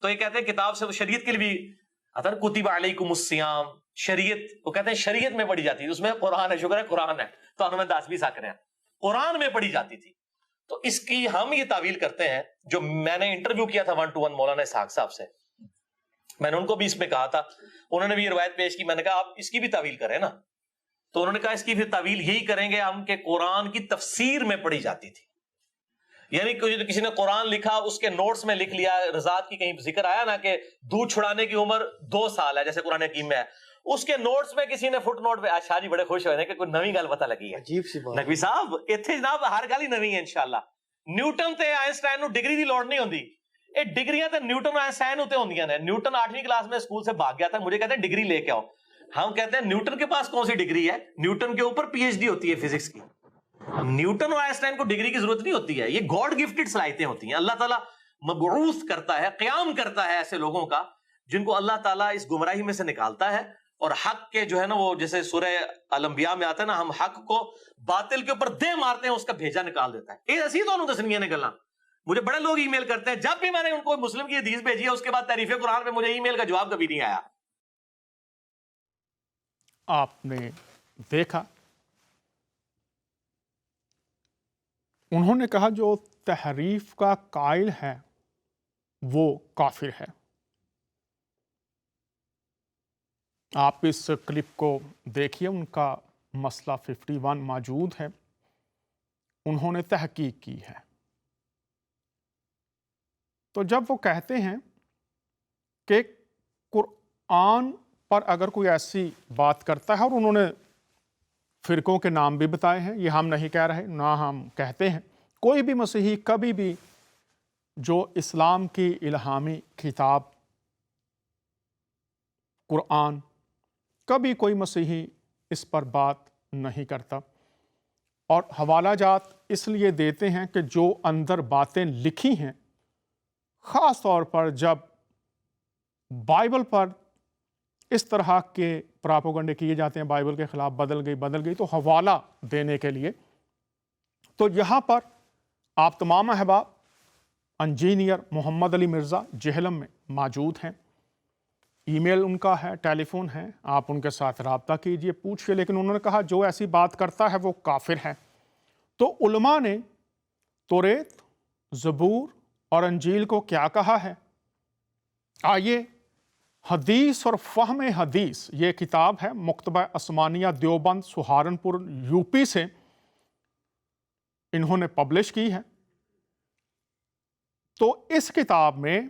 तो ये कहते हैं किताब से, वो शरीयत के लिए भी आता है, कुतिबा अलैकुमुस्सियाम, शरीयत, वो कहते हैं शरीयत में पढ़ी जाती थी, उसमें कुरान है, शुक्र है कुरान है, तो हमें 10 भी सक रहे हैं, कुरान में पढ़ी जाती थी। तो इसकी हम ये तावील करते हैं। जो मैंने इंटरव्यू किया था 1 to 1 मौलाना इसहाक साहब से, मैंने उनको भी इसमें कहा था, उन्होंने भी ये रवायत पेश की, मैंने कहा आप इसकी भी तावील करें ना, तो उन्होंने कहा इसकी फिर तावील यही करेंगे हम कि कुरान की तफसीर में पढ़ी जाती थी, यानी किसी ने कुरान लिखा, उसके नोट्स में लिख लिया, रज़ात की कहीं जिक्र आया ना कि दूध छुड़ाने की उम्र 2 साल है, जैसे कुरान हकीम में है, उसके नोट्स में किसी ने फुट नोट पे, शाह जी बड़े खुश हुए कि कोई नवी गल पता लगी है। अजीब सी बात। नकवी साहब इत्थे जनाब हर गल ही नवी है इंशाअल्लाह। न्यूटन ते आइंस्टाइन ਨੂੰ डिग्री ਦੀ ਲੋੜ नहीं होती, ये डिग्रियां तो न्यूटन और आइंस्टाइन होते होंदियां ने। न्यूटन 8वीं क्लास में स्कूल से भाग गया था, मुझे कहते हैं डिग्री लेके आओ, हम कहते हैं न्यूटन के पास कौन सी डिग्री है, न्यूटन के ऊपर पीएचडी होती है फिजिक्स की। न्यूटन और आइंस्टाइन को डिग्री की जरूरत नहीं होती है, ये गॉड गिफ्टेड सलाहियतें होती हैं। अल्लाह ताला مبعوث کرتا ہے، قیام کرتا ہے ایسے لوگوں کا جن کو اللہ تعالیٰ اس گمراہی میں سے نکالتا ہے اور حق کے جو ہے نا وہ جیسے سورہ الانبیاء میں آتا ہے نا، ہم حق کو باطل کے اوپر دے مارتے ہیں، اس کا بھیجا نکال دیتا ہے. یہ ایسی دونوں تسنیاں نکلنا. مجھے بڑے لوگ ای میل کرتے ہیں، جب بھی میں نے ان کو مسلم کی حدیث بھیجی ہے اس کے بعد تعریف قرآن پہ مجھے ای میل کا جواب کبھی نہیں آیا. آپ نے دیکھا، انہوں نے کہا جو تحریف کا قائل ہے وہ کافر ہے. آپ اس کلپ کو دیکھیے، ان کا مسئلہ 51 موجود ہے، انہوں نے تحقیق کی ہے. تو جب وہ کہتے ہیں کہ قرآن پر اگر کوئی ایسی بات کرتا ہے، اور انہوں نے فرقوں کے نام بھی بتائے ہیں، یہ ہم نہیں کہہ رہے، نہ ہم کہتے ہیں کوئی بھی مسیحی کبھی بھی جو اسلام کی الہامی کتاب قرآن، کبھی کوئی مسیحی اس پر بات نہیں کرتا. اور حوالہ جات اس لیے دیتے ہیں کہ جو اندر باتیں لکھی ہیں، خاص طور پر جب بائبل پر اس طرح کے پراپوگنڈے کیے جاتے ہیں، بائبل کے خلاف بدل گئی، تو حوالہ دینے کے لیے. تو یہاں پر آپ تمام احباب انجینئر محمد علی مرزا جہلم میں موجود ہیں. ای میل ان کا ہے، ٹیلی فون ہے، آپ ان کے ساتھ رابطہ کیجئے، پوچھئے. لیکن انہوں نے کہا جو ایسی بات کرتا ہے وہ کافر ہے. تو علماء نے توریت، زبور اور انجیل کو کیا کہا ہے؟ آئیے، حدیث اور فہم حدیث یہ کتاب ہے، مکتبہ عثمانیہ دیوبند سہارنپور یوپی سے انہوں نے پبلش کی ہے. تو اس کتاب میں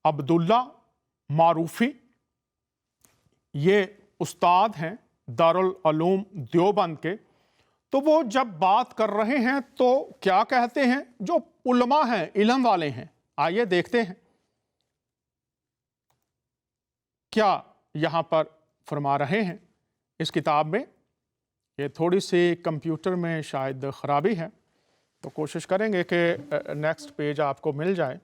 عبداللہ معروفی، یہ استاد ہیں دارالعلوم دیوبند کے، تو وہ جب بات کر رہے ہیں تو کیا کہتے ہیں؟ جو علماء ہیں، علم والے ہیں، آئیے دیکھتے ہیں کیا یہاں پر فرما رہے ہیں اس کتاب میں. یہ تھوڑی سی کمپیوٹر میں شاید خرابی ہے، تو کوشش کریں گے کہ نیکسٹ پیج آپ کو مل جائے.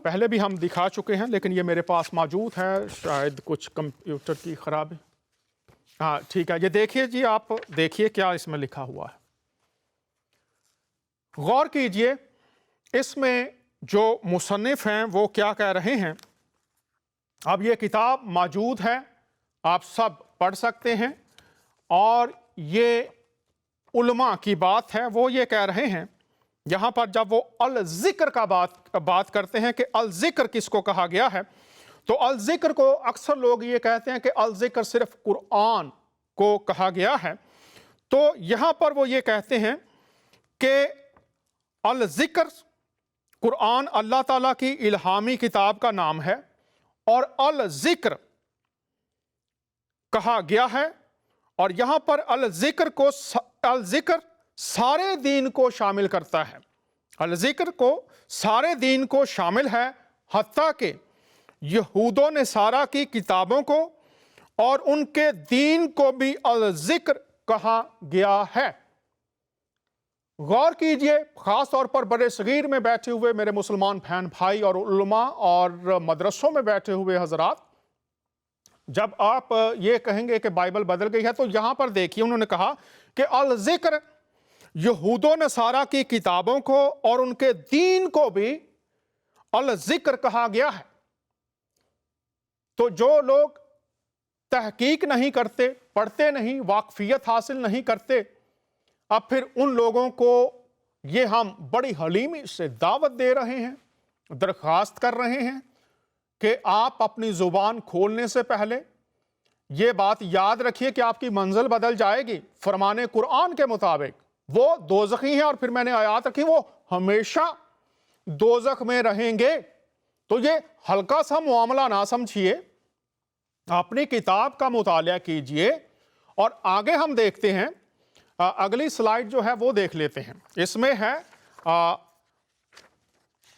پہلے بھی ہم دکھا چکے ہیں لیکن یہ میرے پاس موجود ہے، شاید کچھ کمپیوٹر کی خرابی. ہاں ٹھیک ہے، یہ دیکھیے جی، آپ دیکھیے کیا اس میں لکھا ہوا ہے. غور کیجئے، اس میں جو مصنف ہیں وہ کیا کہہ رہے ہیں. اب یہ کتاب موجود ہے، آپ سب پڑھ سکتے ہیں، اور یہ علماء کی بات ہے. وہ یہ کہہ رہے ہیں یہاں پر جب وہ الذکر کا بات کرتے ہیں کہ الذکر کس کو کہا گیا ہے، تو الذکر کو اکثر لوگ یہ کہتے ہیں کہ الذکر صرف قرآن کو کہا گیا ہے. تو یہاں پر وہ یہ kہتے ہیں کہ الذکر قرآن اللہ تعالیٰ کی الہامی کتاب کا نام ہے، اور الذکر کہا گیا ہے. اور یہاں پر الذکر سارے دین کو شامل کرتا ہے. الذکر کو سارے دین کو شامل ہے، حتیٰ کہ یہود و نصارہ کی کتابوں کو اور ان کے دین کو بھی الذکر کہا گیا ہے. غور کیجئے، خاص طور پر بڑے صغیر میں بیٹھے ہوئے میرے مسلمان بہن بھائی اور علماء اور مدرسوں میں بیٹھے ہوئے حضرات، جب آپ یہ کہیں گے کہ بائبل بدل گئی ہے، تو یہاں پر دیکھیے انہوں نے کہا کہ الذکر یہود و نصارہ کی کتابوں کو اور ان کے دین کو بھی الذکر کہا گیا ہے. تو جو لوگ تحقیق نہیں کرتے، پڑھتے نہیں، واقفیت حاصل نہیں کرتے، اب پھر ان لوگوں کو یہ ہم بڑی حلیمی سے دعوت دے رہے ہیں، درخواست کر رہے ہیں کہ آپ اپنی زبان کھولنے سے پہلے یہ بات یاد رکھیے کہ آپ کی منزل بدل جائے گی. فرمان قرآن کے مطابق وہ دوزخی ہیں، اور پھر میں نے آیات رکھی وہ ہمیشہ دوزخ میں رہیں گے. تو یہ ہلکا سا معاملہ نہ سمجھیے، اپنی کتاب کا مطالعہ کیجئے. اور آگے ہم دیکھتے ہیں، اگلی سلائیڈ جو ہے وہ دیکھ لیتے ہیں. اس میں ہے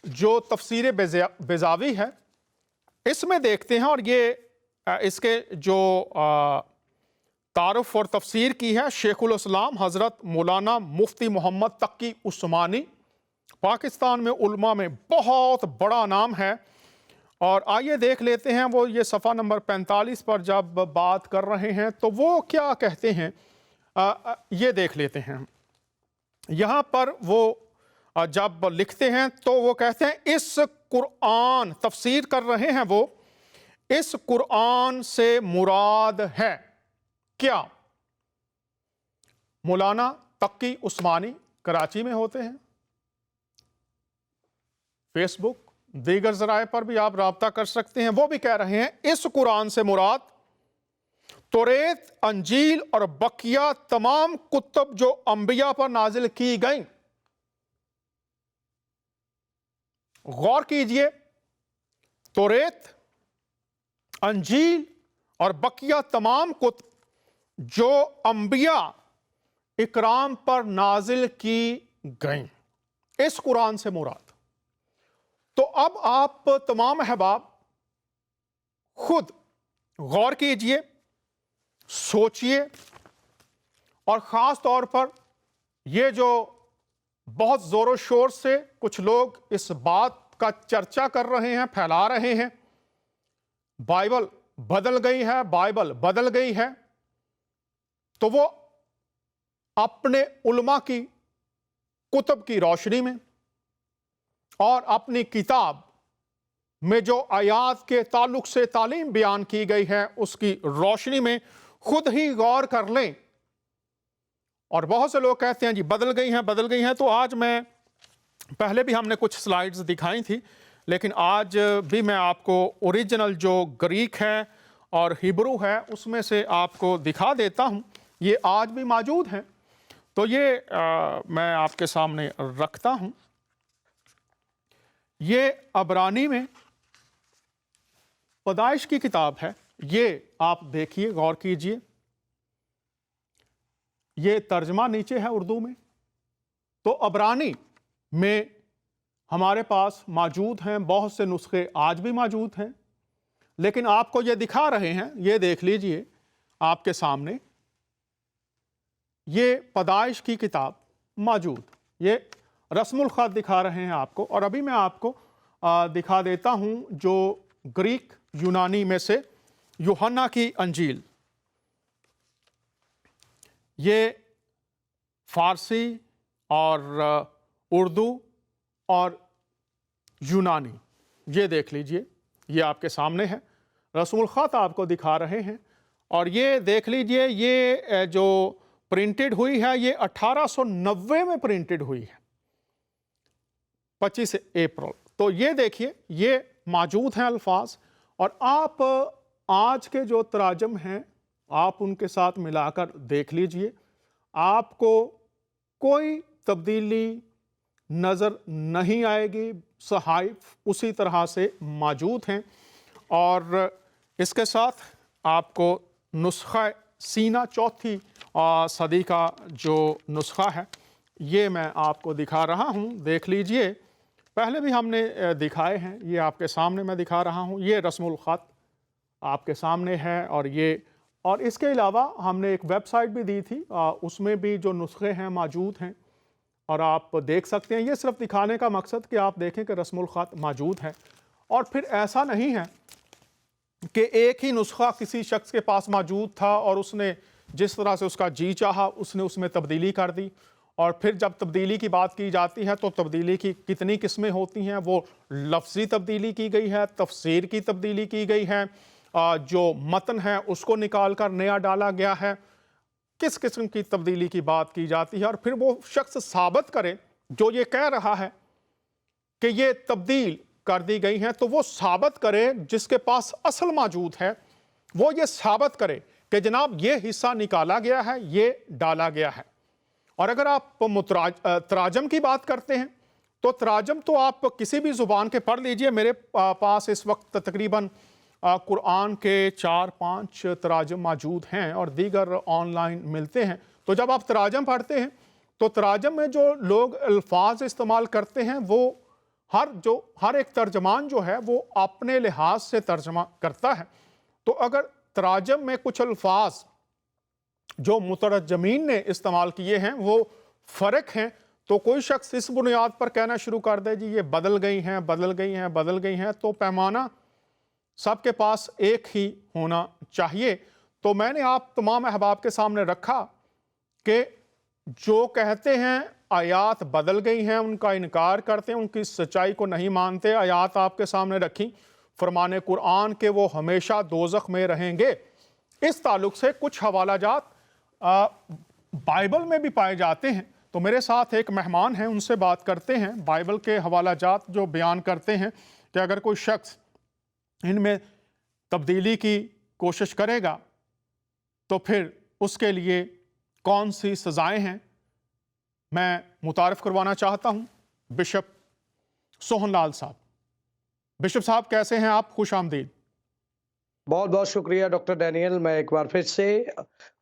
جو تفسیر بیضاوی ہے، اس میں دیکھتے ہیں، اور یہ اس کے جو تعارف اور تفسیر کی ہے شیخ الاسلام حضرت مولانا مفتی محمد تقی عثمانی पाकिस्तान में उलमा में बहुत बड़ा नाम है। और आइए देख लेते हैं, वो ये सफ़ा नंबर 45 पर जब बात कर रहे हैं तो वो क्या कहते हैं, ये देख लेते हैं। यहाँ पर वो जब लिखते हैं तो वो कहते हैं इस कुरान, तफसीर कर रहे हैं वो, इस कुरान से मुराद है क्या? मौलाना तकी उस्मानी कराची में होते हैं। फेसबुक दीगर ज़राए पर भी आप राब्ता कर सकते हैं। वो भी कह रहे हैं इस कुरान से मुराद तौरेत, अंजील और बकिया तमाम कुतुब जो अंबिया पर नाजिल की गई। गौर कीजिए, तौरेत, अंजील और बकिया तमाम कुतुब जो अंबिया इकराम पर नाजिल की गई, इस कुरान से मुराद। तो अब आप तमाम अहबाब खुद गौर कीजिए, सोचिए, और ख़ास तौर पर ये जो बहुत ज़ोरों शोर से कुछ लोग इस बात का चर्चा कर रहे हैं, फैला रहे हैं, बाइबल बदल गई है, बाइबल बदल गई है, तो वो अपने उलमा की कुतुब की रोशनी में और अपनी किताब में जो आयात के ताल्लुक से तालीम बयान की गई है उसकी रोशनी में खुद ही गौर कर लें। और बहुत से लोग कहते हैं जी बदल गई हैं, बदल गई हैं। तो आज मैं, पहले भी हमने कुछ स्लाइड्स दिखाई थी, लेकिन आज भी मैं आपको ओरिजिनल जो ग्रीक है और हिब्रू है उसमें से आपको दिखा देता हूँ। ये आज भी मौजूद हैं। तो ये मैं आपके सामने रखता हूँ। ये अबरानी में पैदाइश की किताब है। ये आप देखिए, गौर कीजिए, ये तर्जमा नीचे है उर्दू में। तो अबरानी में हमारे पास मौजूद हैं, बहुत से नुस्खे आज भी मौजूद हैं, लेकिन आपको ये दिखा रहे हैं, ये देख लीजिए आपके सामने, ये पैदाइश की किताब मौजूद, ये रस्मुल ख़त दिखा रहे हैं आपको। और अभी मैं आपको दिखा देता हूँ जो ग्रीक यूनानी में से यूहन्ना की अंजील, ये फ़ारसी और उर्दू और यूनानी, ये देख लीजिए, ये आपके सामने है। रस्मुल ख़त आपको दिखा रहे हैं। और ये देख लीजिए, ये जो प्रिंटेड हुई है ये 1890 में प्रिंटेड हुई है, 25 अप्रैल। तो ये देखिए, ये मौजूद हैं अल्फाज। और आप आज के जो तराजम हैं आप उनके साथ मिलाकर देख लीजिए, आपको कोई तब्दीली नज़र नहीं आएगी। सहाइफ उसी तरह से मौजूद हैं। और इसके साथ आपको नुस्खा सीना, चौथी सदी का जो नुस्खा है, ये मैं आपको दिखा रहा हूँ। देख लीजिए, पहले भी हमने दिखाए हैं, ये आपके सामने मैं दिखा रहा हूँ। ये रस्मुल ख़त आपके सामने है। और इसके अलावा हमने एक वेबसाइट भी दी थी, उसमें भी जो नुस्खे हैं मौजूद हैं और आप देख सकते हैं। ये सिर्फ दिखाने का मकसद कि आप देखें कि रस्मुल ख़त मौजूद है। और फिर ऐसा नहीं है कि एक ही नुस्खा किसी शख्स के पास मौजूद था और उसने जिस तरह से उसका जी चाहा उसने उसमें तब्दीली कर दी। और फिर जब तब्दीली की बात की जाती है तो तब्दीली की कितनी किस्में होती हैं। वो लफ्ज़ी तब्दीली की गई है, तफसीर की तब्दीली की गई है, जो मतन है उसको निकाल कर नया डाला गया है, किस किस्म की तब्दीली की बात की जाती है। और फिर वो शख्स साबित करे जो ये कह रहा है कि ये तब्दील कर दी गई हैं, तो वो साबित करे, जिसके पास असल मौजूद है वो ये साबित करे कि जनाब ये हिस्सा निकाला गया है, ये डाला गया है। और अगर आप तराजम की बात करते हैं तो तराजम तो आप किसी भी ज़ुबान के पढ़ लीजिए। मेरे पास इस वक्त तकरीबन कुरान के 4-5 तराजम मौजूद हैं और दीगर ऑनलाइन मिलते हैं। तो जब आप तराजम पढ़ते हैं तो तराजम में जो लोग अल्फाज इस्तेमाल करते हैं वो हर एक तर्जमान जो है वो अपने लिहाज से तर्जमा करता है। तो अगर तराजम में कुछ अल्फाज जो मुतरजमीन ने इस्तेमाल किए हैं वो फ़र्क हैं, तो कोई शख्स इस बुनियाद पर कहना शुरू कर दे जी ये बदल गई हैं, बदल गई हैं, बदल गई हैं, तो पैमाना सबके पास एक ही होना चाहिए। तो मैंने आप तमाम अहबाब के सामने रखा कि जो कहते हैं आयात बदल गई हैं, उनका इनकार करते हैं, उनकी सच्चाई को नहीं मानते, आयात आपके सामने रखी फरमान कुरान के वो हमेशा दोज़ख में रहेंगे। इस ताल्लुक से कुछ हवालाजात बाइबल में भी पाए जाते हैं। तो मेरे साथ एक मेहमान हैं, उनसे बात करते हैं। बाइबल के हवालाजात जो बयान करते हैं कि अगर कोई शख्स इनमें तब्दीली की कोशिश करेगा तो फिर उसके लिए कौन सी सज़ाएं हैं। मैं मुतारफ़ करवाना चाहता हूँ बिशप सोहन लाल साहब। बिशप साहब कैसे हैं आप? खुश आमदीद। बहुत बहुत शुक्रिया डॉक्टर डैनियल। मैं एक बार फिर से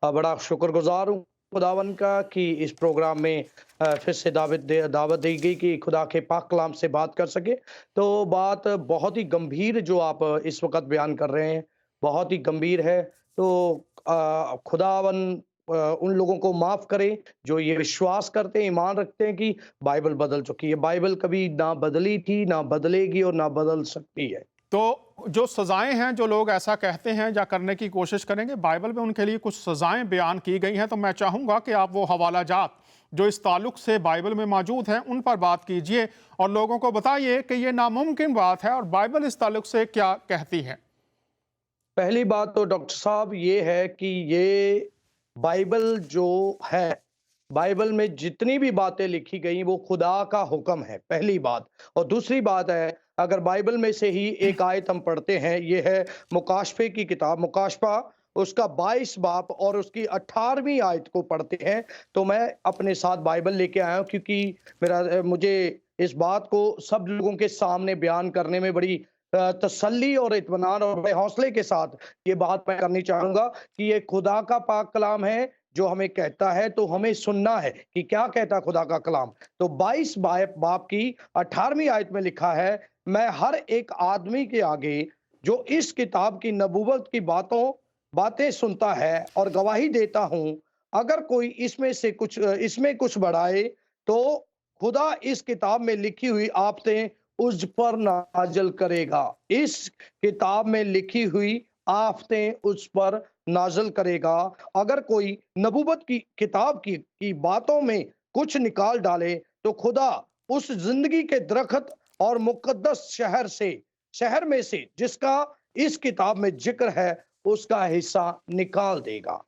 बड़ा शुक्रगुजार हूँ खुदावन का कि इस प्रोग्राम में फिर से दावत दी गई कि खुदा के पाक कलाम से बात कर सके। तो बात बहुत ही गंभीर जो आप इस वक्त बयान कर रहे हैं, बहुत ही गंभीर है। तो खुदावन उन लोगों को माफ़ करे जो ये विश्वास करते हैं, ईमान रखते हैं कि बाइबल बदल चुकी है। बाइबल कभी ना बदली थी, ना बदलेगी और ना बदल सकती है। तो जो सज़ाएं हैं, जो लोग ऐसा कहते हैं या करने की कोशिश करेंगे, बाइबल में उनके लिए कुछ सज़ाएं बयान की गई हैं। तो मैं चाहूँगा कि आप वो हवालाजात जो इस ताल्लुक से बाइबल में मौजूद हैं उन पर बात कीजिए और लोगों को बताइए कि ये नामुमकिन बात है और बाइबल इस ताल्लुक से क्या कहती है। पहली बात तो डॉक्टर साहब ये है कि ये बाइबल जो है, बाइबल में जितनी भी बातें लिखी गई वो खुदा का हुक्म है, पहली बात। और दूसरी बात है, अगर बाइबल में से ही एक आयत हम पढ़ते हैं, ये है मुकाशफे की किताब, मुकाशफा उसका 22 बाब और उसकी 18वीं आयत को पढ़ते हैं। तो मैं अपने साथ बाइबल लेके आया हूँ क्योंकि मुझे इस बात को सब लोगों के सामने बयान करने में बड़ी तसल्ली और इत्मीनान और बड़े हौसले के साथ ये बात मैं करनी चाहूंगा कि ये खुदा का पाक कलाम है जो हमें कहता है, तो हमें सुनना है कि क्या कहता खुदा का कलाम। तो 22 बाब की 18वीं आयत में लिखा है, मैं हर एक आदमी के आगे जो इस किताब की नबूवत की बातें सुनता है और गवाही देता हूं, अगर कोई इसमें कुछ बढ़ाए तो खुदा इस किताब में लिखी हुई आफतें उस पर नाजल करेगा। इस किताब में लिखी हुई आफतें उस पर नाजल करेगा। अगर कोई नबूवत की किताब की बातों में कुछ निकाल डाले तो खुदा उस जिंदगी के दरख्त और मुकद्दस शहर में से जिसका इस किताब में जिक्र है उसका हिस्सा निकाल देगा।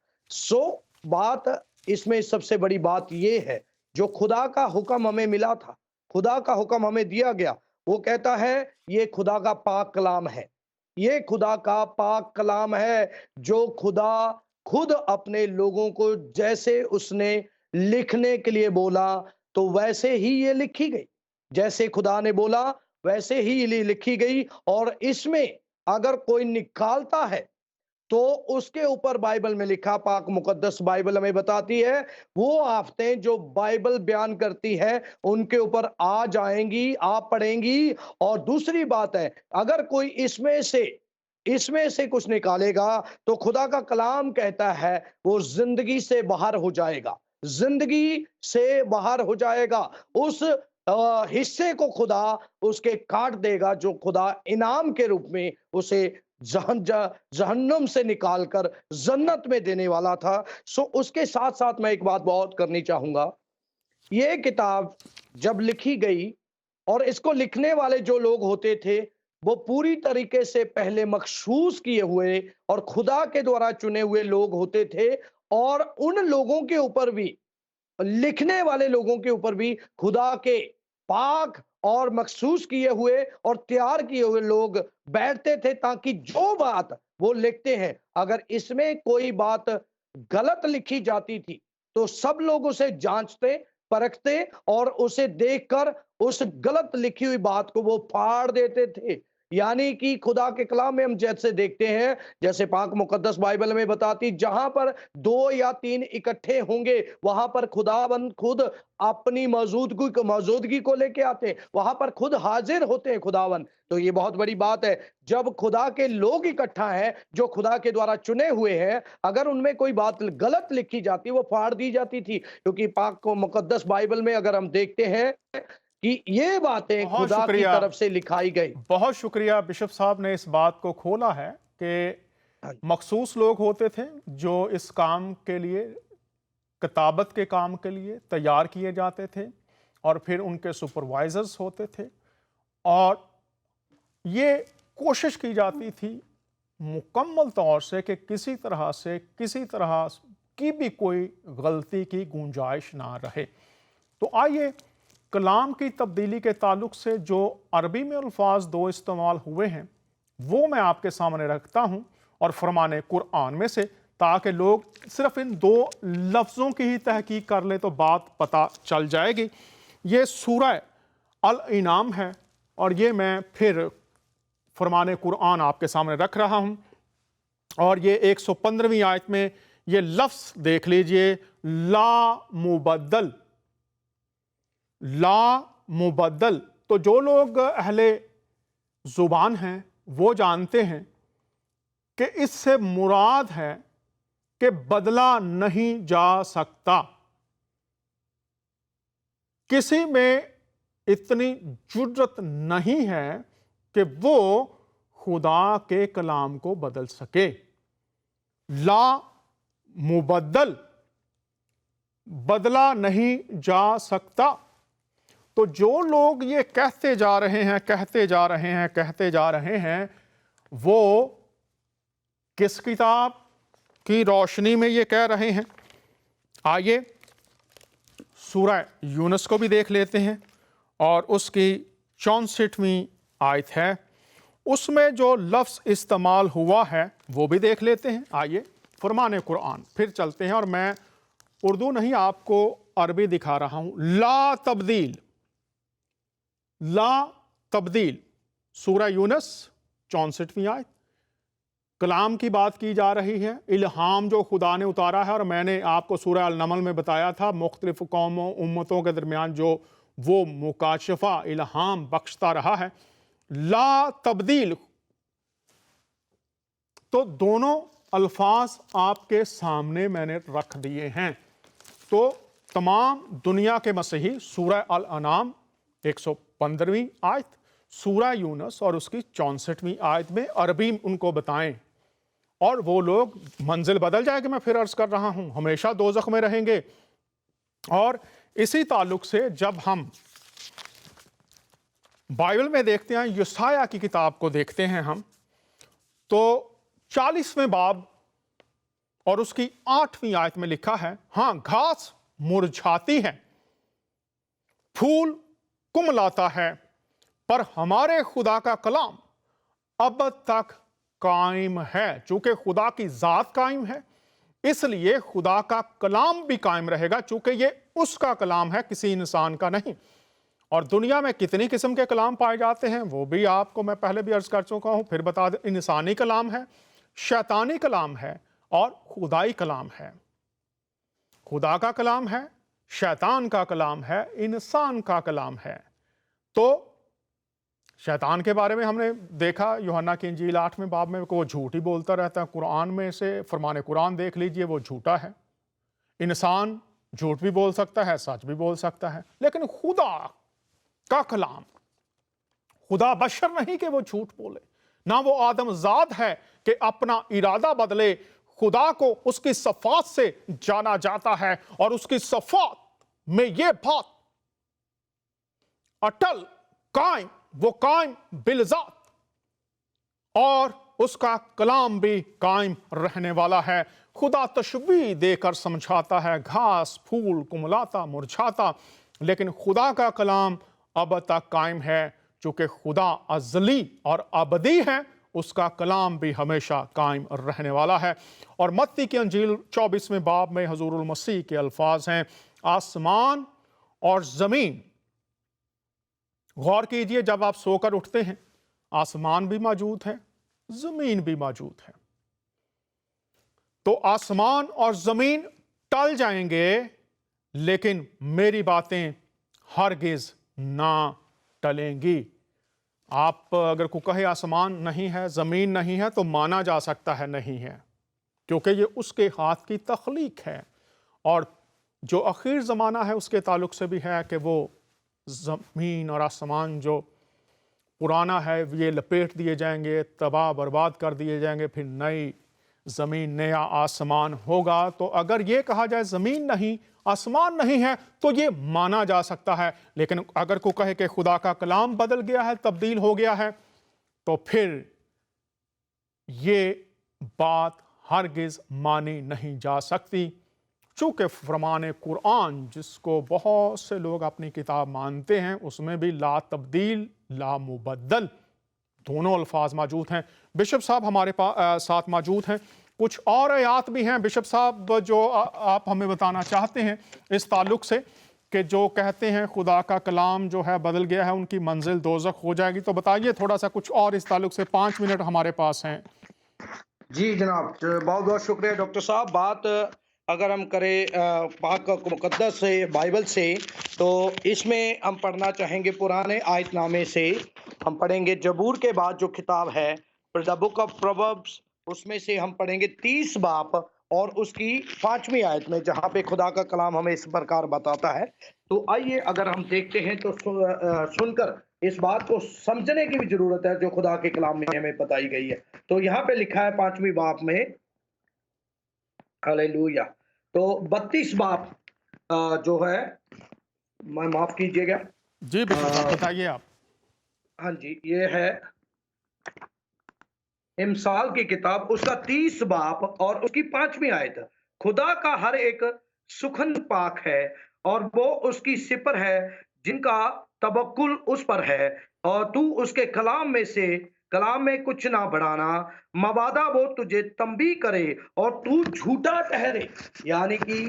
बात इसमें सबसे बड़ी बात यह है, जो खुदा का हुक्म हमें मिला था, खुदा का हुक्म हमें दिया गया, वो कहता है ये खुदा का पाक कलाम है, ये खुदा का पाक कलाम है जो खुदा खुद अपने लोगों को जैसे उसने लिखने के लिए बोला तो वैसे ही ये लिखी गई। जैसे खुदा ने बोला वैसे ही ये लिखी गई। और इसमें अगर कोई निकालता है तो उसके ऊपर बाइबल में लिखा, पाक मुकद्दस बाइबल हमें बताती है, वो आफतें जो बाइबल बयान करती है उनके ऊपर आ जाएंगी, आ पड़ेंगी। और दूसरी बात है, अगर कोई इसमें से कुछ निकालेगा तो खुदा का कलाम कहता है वो जिंदगी से बाहर हो जाएगा, जिंदगी से बाहर हो जाएगा। उस हिस्से को खुदा उसके काट देगा जो खुदा इनाम के रूप में उसे जहन्नुम से निकालकर जन्नत में देने वाला था। उसके साथ साथ मैं एक बात बहुत करनी चाहूंगा, ये किताब जब लिखी गई और इसको लिखने वाले जो लोग होते थे वो पूरी तरीके से पहले मखसूस किए हुए और खुदा के द्वारा चुने हुए लोग होते थे। और उन लोगों के ऊपर भी, लिखने वाले लोगों के ऊपर भी खुदा के पाक और मखसूस किए हुए और तैयार किए हुए लोग बैठते थे ताकि जो बात वो लिखते हैं, अगर इसमें कोई बात गलत लिखी जाती थी तो सब लोग उसे जांचते, परखते और उसे देखकर उस गलत लिखी हुई बात को वो फाड़ देते थे। یعنی کہ خدا کے کلام میں ہم جیسے دیکھتے ہیں، جیسے پاک مقدس بائبل میں بتاتی، جہاں پر 2 یا 3 اکٹھے ہوں گے وہاں پر خداوند خود اپنی موجودگی کو لے کے آتے ہیں، وہاں پر خود حاضر ہوتے ہیں خداوند۔ تو یہ بہت بڑی بات ہے، جب خدا کے لوگ اکٹھا ہیں جو خدا کے دوارا چنے ہوئے ہیں، اگر ان میں کوئی بات غلط لکھی جاتی وہ پھاڑ دی جاتی تھی، کیونکہ پاک مقدس بائبل میں اگر ہم دیکھتے ہیں کہ یہ باتیں بہت خدا کی شکریہ، طرف سے لکھائی گئی۔ بہت شکریہ بشپ صاحب نے اس بات کو کھولا ہے کہ مخصوص لوگ ہوتے تھے جو اس کام کے لیے، کتابت کے کام کے لیے تیار کیے جاتے تھے، اور پھر ان کے سپروائزرز ہوتے تھے، اور یہ کوشش کی جاتی تھی مکمل طور سے کہ کسی طرح کی بھی کوئی غلطی کی گنجائش نہ رہے۔ تو آئیے کلام کی تبدیلی کے تعلق سے جو عربی میں الفاظ 2 استعمال ہوئے ہیں وہ میں آپ کے سامنے رکھتا ہوں، اور فرمان قرآن میں سے، تاکہ لوگ صرف ان 2 لفظوں کی ہی تحقیق کر لیں تو بات پتہ چل جائے گی۔ یہ سورہ الانعام ہے، اور یہ میں پھر فرمان قرآن آپ کے سامنے رکھ رہا ہوں، اور یہ 115ویں آیت میں یہ لفظ دیکھ لیجئے، لا مبدل، لا مبدل۔ تو جو لوگ اہل زبان ہیں وہ جانتے ہیں کہ اس سے مراد ہے کہ بدلہ نہیں جا سکتا۔ کسی میں اتنی جرأت نہیں ہے کہ وہ خدا کے کلام کو بدل سکے۔ لا مبدل، بدلا نہیں جا سکتا۔ تو جو لوگ یہ کہتے جا رہے ہیں وہ کس کتاب کی روشنی میں یہ کہہ رہے ہیں؟ آئیے سورہ یونس کو بھی دیکھ لیتے ہیں، اور اس کی 64ویں آیت ہے، اس میں جو لفظ استعمال ہوا ہے وہ بھی دیکھ لیتے ہیں۔ آئیے فرمان قرآن، پھر چلتے ہیں، اور میں اردو نہیں آپ کو عربی دکھا رہا ہوں۔ لا تبدیل، لا تبدیل، سورہ یونس 64ویں آیت، کلام کی بات کی جا رہی ہے، الہام جو خدا نے اتارا ہے، اور میں نے آپ کو سورہ النمل میں بتایا تھا مختلف قوموں امتوں کے درمیان جو وہ مکاشفہ الہام بخشتا رہا ہے۔ لا تبدیل، تو دونوں الفاظ آپ کے سامنے میں نے رکھ دیے ہیں۔ تو تمام دنیا کے مسیحی سورہ الانعام 115ویں آیت، سورہ یونس اور اس کی 64ویں آیت میں عربی ان کو بتائیں، اور وہ لوگ منزل بدل جائے کہ میں پھر عرض کر رہا ہوں ہمیشہ دوزخ میں رہیں گے۔ اور اسی تعلق سے جب ہم بائبل میں دیکھتے ہیں، یسایہ کی کتاب کو دیکھتے ہیں ہم، تو 40ویں باب اور اس کی 8ویں آیت میں لکھا ہے، ہاں گھاس مرجھاتی ہے، پھول کملاتا ہے، پر ہمارے خدا کا کلام اب تک قائم ہے۔ چونکہ خدا کی ذات قائم ہے، اس لیے خدا کا کلام بھی قائم رہے گا، چونکہ یہ اس کا کلام ہے، کسی انسان کا نہیں۔ اور دنیا میں کتنی قسم کے کلام پائے جاتے ہیں وہ بھی آپ کو میں پہلے بھی عرض کر چکا ہوں، پھر بتا دیں، انسانی کلام ہے، شیطانی کلام ہے، اور خدائی کلام ہے۔ خدا کا کلام ہے، شیطان کا کلام ہے، انسان کا کلام ہے۔ تو شیطان کے بارے میں ہم نے دیکھا یوحنا کی انجیل 8ویں باب میں کہ وہ جھوٹ ہی بولتا رہتا ہے۔ قرآن میں سے فرمان قرآن دیکھ لیجئے، وہ جھوٹا ہے۔ انسان جھوٹ بھی بول سکتا ہے، سچ بھی بول سکتا ہے، لیکن خدا کا کلام، خدا بشر نہیں کہ وہ جھوٹ بولے، نہ وہ آدم زاد ہے کہ اپنا ارادہ بدلے۔ خدا کو اس کی صفات سے جانا جاتا ہے، اور اس کی صفات میں یہ بات اٹل، قائم، وہ قائم بالذات، اور اس کا کلام بھی قائم رہنے والا ہے۔ خدا تشبیہ دے کر سمجھاتا ہے، گھاس پھول کملاتا مرجھاتا، لیکن خدا کا کلام اب تک قائم ہے، چونکہ خدا ازلی اور ابدی ہے، اس کا کلام بھی ہمیشہ قائم رہنے والا ہے۔ اور متی کی انجیل 24ویں باب میں حضور المسیح کے الفاظ ہیں، آسمان اور زمین، غور کیجئے جب آپ سو کر اٹھتے ہیں، आसमान भी मौजूद है, ज़मीन भी मौजूद है। तो आसमान और ज़मीन टल जाएंगे, लेकिन मेरी बातें हरगिज़ ना टलेंगी। आप अगर को कहे आसमान नहीं है, ज़मीन नहीं है, तो माना जा सकता है नहीं है, क्योंकि ये उसके हाथ की तख्लीक है। और जो आखिर ज़माना है उसके ताल्लुक से भी है कि वो ज़मीन और आसमान जो पुराना है ये लपेट दिए जाएंगे, तबाह बर्बाद कर दिए जाएंगे, फिर नई ज़मीन नया आसमान होगा। तो अगर ये कहा जाए ज़मीन नहीं आसमान नहीं है तो ये माना जा सकता है, लेकिन अगर को कहे कि खुदा का कलाम बदल गया है, तब्दील हो गया है, तो फिर ये बात हरगिज़ मानी नहीं जा सकती। चूँकि फरमान कुरान जिसको बहुत से लोग अपनी किताब मानते हैं, उसमें भी ला तब्दील ला मुबद्दल दोनों अल्फाज मौजूद हैं। बिशप साहब हमारे साथ मौजूद हैं, कुछ और आयात भी हैं बिशप साहब जो आप हमें बताना चाहते हैं इस ताल्लुक से, कि जो कहते हैं खुदा का कलाम जो है बदल गया है, उनकी मंजिल दोज़ख हो जाएगी। तो बताइए थोड़ा सा कुछ और इस ताल्लुक से, 5 मिनट हमारे पास हैं। जी जनाब, बहुत बहुत शुक्रिया डॉक्टर साहब। बात अगर हम करें पाक मुकद्दस से, बाइबल से, तो इसमें हम पढ़ना चाहेंगे पुराने आयतनामे से। हम पढ़ेंगे जबूर के बाद जो किताब है द बुक ऑफ प्रोवर्ब्स, उसमें से हम पढ़ेंगे 30 बाब और उसकी 5वीं आयत में, जहाँ पे खुदा का कलाम हमें इस प्रकार बताता है। तो आइए अगर हम देखते हैं तो सुनकर इस बात को समझने की भी जरूरत है जो खुदा के कलाम में हमें बताई गई है। तो यहाँ पे लिखा है 5वीं बाब में, हालेलुया, तो 32 बाब जो है, मैं माफ कीजिएगा, जी बिशप साहब बताइए आप। हाँ जी, ये है इमसाल की किताब, उसका 30 बाब और उसकी 5वीं आयत। खुदा का हर एक सुखन पाक है और वो उसकी सिपर है जिनका तवक्कुल उस पर है, और तू उसके कलाम में कुछ ना बढ़ाना, मवादा वो तुझे तंबी करे और तू झूठा ठहरे। यानी कि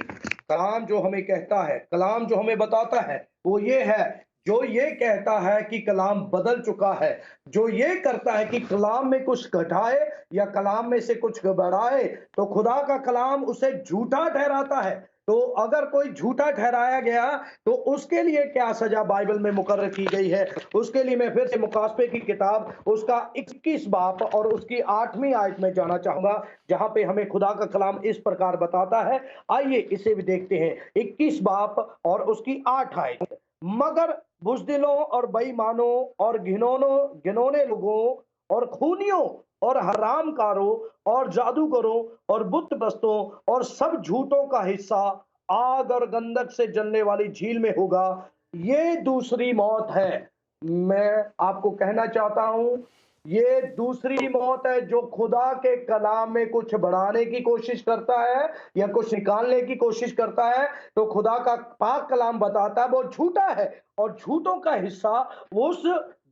कलाम जो हमें कहता है, कलाम जो हमें बताता है वो ये है, जो ये कहता है कि कलाम बदल चुका है, जो ये करता है कि कलाम में कुछ घटाए या कलाम में से कुछ बढ़ाए, तो खुदा का कलाम उसे झूठा ठहराता है। तो अगर कोई झूठा ठहराया गया तो उसके लिए क्या सजा बाइबल में मुकर्रर की गई है, उसके लिए मैं फिर से मुकाशफे की किताब उसका 21 बाब और उसकी 8वीं आयत में जाना चाहूंगा, जहां पे हमें खुदा का कलाम इस प्रकार बताता है। आइए इसे भी देखते हैं, 21 बाब और उसकी 8 आयत। मगर बुज़दिलों और बेईमानों और घिनौने लोगों और खूनियों और हरामकारों और जादूगरों और बुत परस्तों और सब झूठों का हिस्सा आग और गंधक से जलने वाली झील में होगा। ये दूसरी मौत है। मैं आपको कहना चाहता हूं, ये दूसरी मौत है जो खुदा के कलाम में कुछ बढ़ाने की कोशिश करता है या कुछ निकालने की कोशिश करता है। तो खुदा का पाक कलाम बताता है वो झूठा है, और झूठों का हिस्सा उस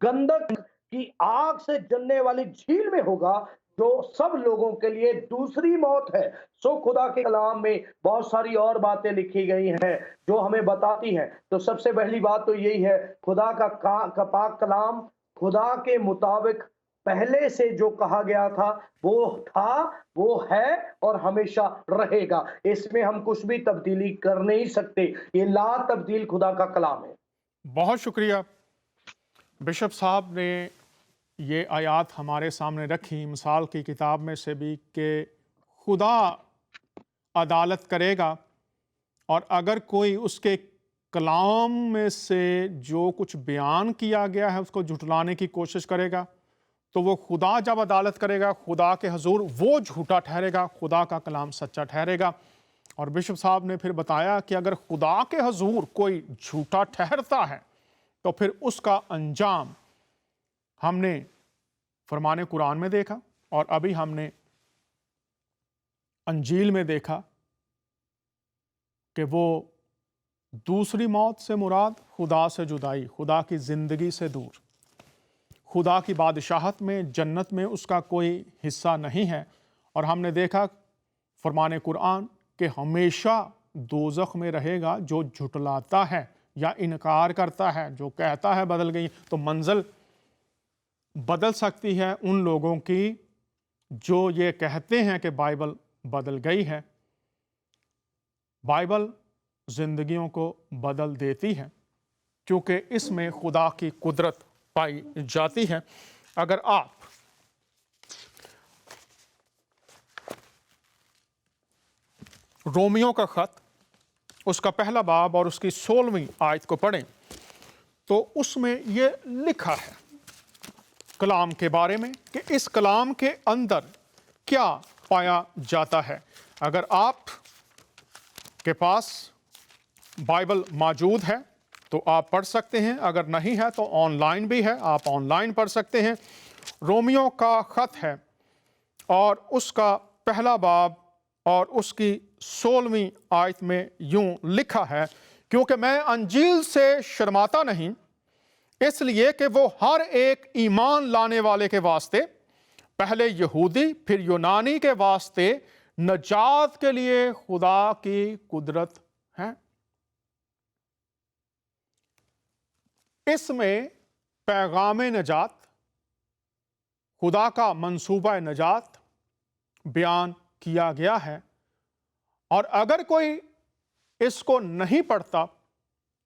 गंधक की आग से जलने वाली झील में होगा, जो सब लोगों के लिए दूसरी मौत है। सो खुदा के कलाम में बहुत सारी और बातें लिखी गई हैं जो हमें बताती हैं। तो सबसे पहली बात तो यही है, खुदा का पाक कलाम खुदा के मुताबिक पहले से जो कहा गया था वो था, वो है और हमेशा रहेगा। इसमें हम कुछ भी तब्दीली कर नहीं सकते। ये ला तब्दील खुदा का कलाम है। बहुत शुक्रिया बिशप साहब ने ये आयात हमारे सामने रखी मिसाल की किताब में से भी, कि खुदा अदालत करेगा, और अगर कोई उसके कलाम में से जो कुछ बयान किया गया है उसको झुटलाने की कोशिश करेगा, तो वो खुदा जब अदालत करेगा खुदा के हजूर वो झूठा ठहरेगा, खुदा का कलाम सच्चा ठहरेगा। और बिशप साहब ने फिर बताया कि अगर खुदा के हजूर कोई झूठा ठहरता है तो फिर उसका अंजाम हमने फरमाने कुरान में देखा, और अभी हमने अंजील में देखा कि वो दूसरी मौत से मुराद खुदा से जुदाई, खुदा की ज़िंदगी से दूर, खुदा की बादशाहत में जन्नत में उसका कोई हिस्सा नहीं है। और हमने देखा फरमाने कुरान कि हमेशा दोज़ख में रहेगा जो झुटलाता है या इनकार करता है, जो कहता है बदल गई। तो मंजिल बदल सकती है उन लोगों की जो ये कहते हैं कि बाइबल बदल गई है। बाइबल ज़िंदगियों को बदल देती है क्योंकि इसमें खुदा की कुदरत पाई जाती है। अगर आप रोमियो का ख़त उसका पहला बाब और उसकी 16वीं आयत को पढ़ें तो उसमें ये लिखा है कलाम के बारे में कि इस कलाम के अंदर क्या पाया जाता है। अगर आप के पास बाइबल मौजूद है तो आप पढ़ सकते हैं, अगर नहीं है तो ऑनलाइन भी है, आप ऑनलाइन पढ़ सकते हैं। रोमियो का ख़त है और उसका पहला बाब और उसकी 16वीं आयत में यूं लिखा है, क्योंकि मैं अंजील से शर्माता नहीं, इसलिए कि वो हर एक ईमान लाने वाले के वास्ते, पहले यहूदी फिर यूनानी के वास्ते नजात के लिए खुदा की कुदरत है। इसमें पैगाम नजात, खुदा का मंसूबा नजात बयान किया गया है। और अगर कोई इसको नहीं पढ़ता,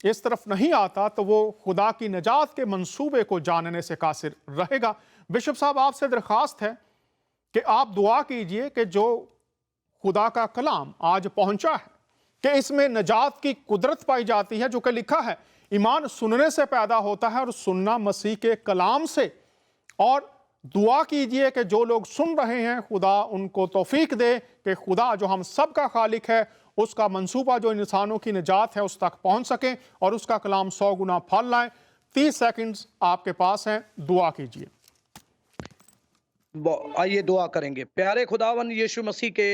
इस तरफ नहीं आता, तो वो खुदा की नजात के मंसूबे को जानने से कासिर रहेगा। बिशप साहब, आपसे दरख्वास्त है कि आप दुआ कीजिए कि जो खुदा का कलाम आज पहुंचा है कि इसमें नजात की कुदरत पाई जाती है, जो कि लिखा है ईमान सुनने से पैदा होता है और सुनना मसीह के कलाम से। और दुआ कीजिए कि जो लोग सुन रहे हैं खुदा उनको तौफीक दे कि खुदा जो हम सब का खालिक है उसका मंसूबा जो इंसानों की निजात है उस तक पहुंच सके और उसका कलाम 100 गुना फल लाए। 30 सेकंड्स आपके पास हैं, दुआ कीजिए। आइए दुआ करेंगे। प्यारे खुदावन यीशु मसीह के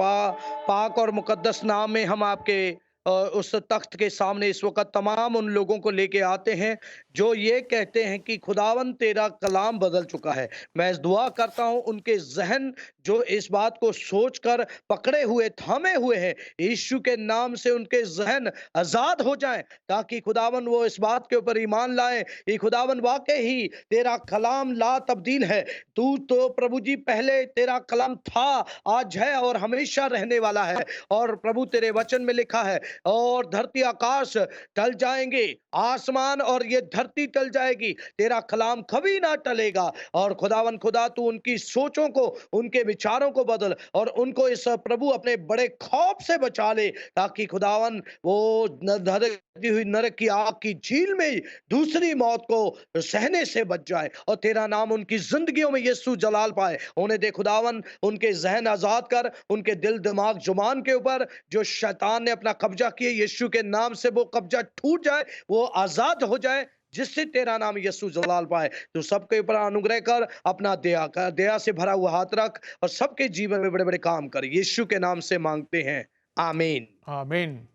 पाक और मुकद्दस नाम में हम आपके उस तख्त के सामने इस वक्त तमाम उन लोगों को लेके आते हैं जो ये कहते हैं कि खुदावन तेरा कलाम बदल चुका है। मैं इस दुआ करता हूं उनके जहन जो इस बात को सोचकर पकड़े हुए थामे हुए हैं, यीशु के नाम से उनके जहन आजाद हो जाएं, ताकि खुदावन वो इस बात के ऊपर ईमान लाएं कि खुदावन वाकई ही तेरा कलाम ला तब्दील है। तू तो प्रभु जी पहले तेरा कलाम था, आज है और हमेशा रहने वाला है। और प्रभु तेरे वचन में लिखा है और धरती आकाश टल जाएंगे, आसमान और ये धरती टल जाएगी, तेरा कलाम कभी ना टलेगा। और खुदावन खुदा तू उनकी सोचों को, उनके विचारों को बदल और उनको इस प्रभु अपने बड़े खौफ से बचा ले, ताकि खुदावन वो धरती हुई नरक की आग की झील में दूसरी मौत को सहने से बच जाए और तेरा नाम उनकी जिंदगियों में यीशु जलाल पाए। उन्हें दे खुदावन, उनके जहन आजाद कर, उनके दिल दिमाग जुबान के ऊपर जो शैतान ने अपना कब्जा किए, यीशु के नाम से वो कब्जा टूट जाए, वो आजाद हो जाए, जिससे तेरा नाम यीशु जलाल पाए। तो सबके ऊपर अनुग्रह कर, अपना दया से भरा हुआ हाथ रख और सबके जीवन में बड़े बड़े काम कर। यीशु के नाम से मांगते हैं, आमीन आमीन।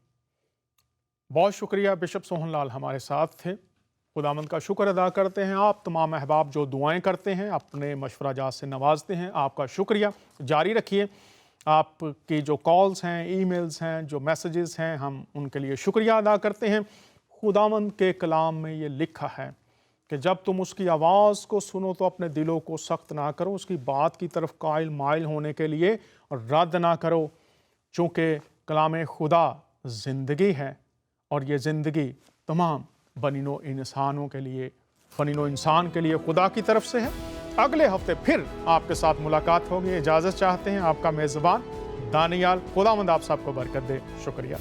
बहुत शुक्रिया, बिशप सोहनलाल हमारे साथ थे। खुदावंद का शुक्र अदा करते हैं। आप तमाम अहबाब जो दुआएं करते हैं, अपने मशवरा जात से नवाजते हैं, आपका शुक्रिया जारी रखिए। आपकी जो कॉल्स हैं, ईमेल्स हैं, जो मैसेजेस हैं, हम उनके लिए शुक्रिया अदा करते हैं। खुदावंद के कलाम में ये लिखा है कि जब तुम उसकी आवाज़ को सुनो तो अपने दिलों को सख्त ना करो, उसकी बात की तरफ कायल माइल होने के लिए और रद्द ना करो, चूँकि कलाम खुदा ज़िंदगी है और ये ज़िंदगी तमाम बनीनो इंसानों के लिए, बनीनो इंसान के लिए खुदा की तरफ से है। अगले हफ्ते फिर आपके साथ मुलाकात होगी। इजाज़त चाहते हैं आपका मेज़बान दानियाल। खुदावंद आप सबको बरकत दे। शुक्रिया।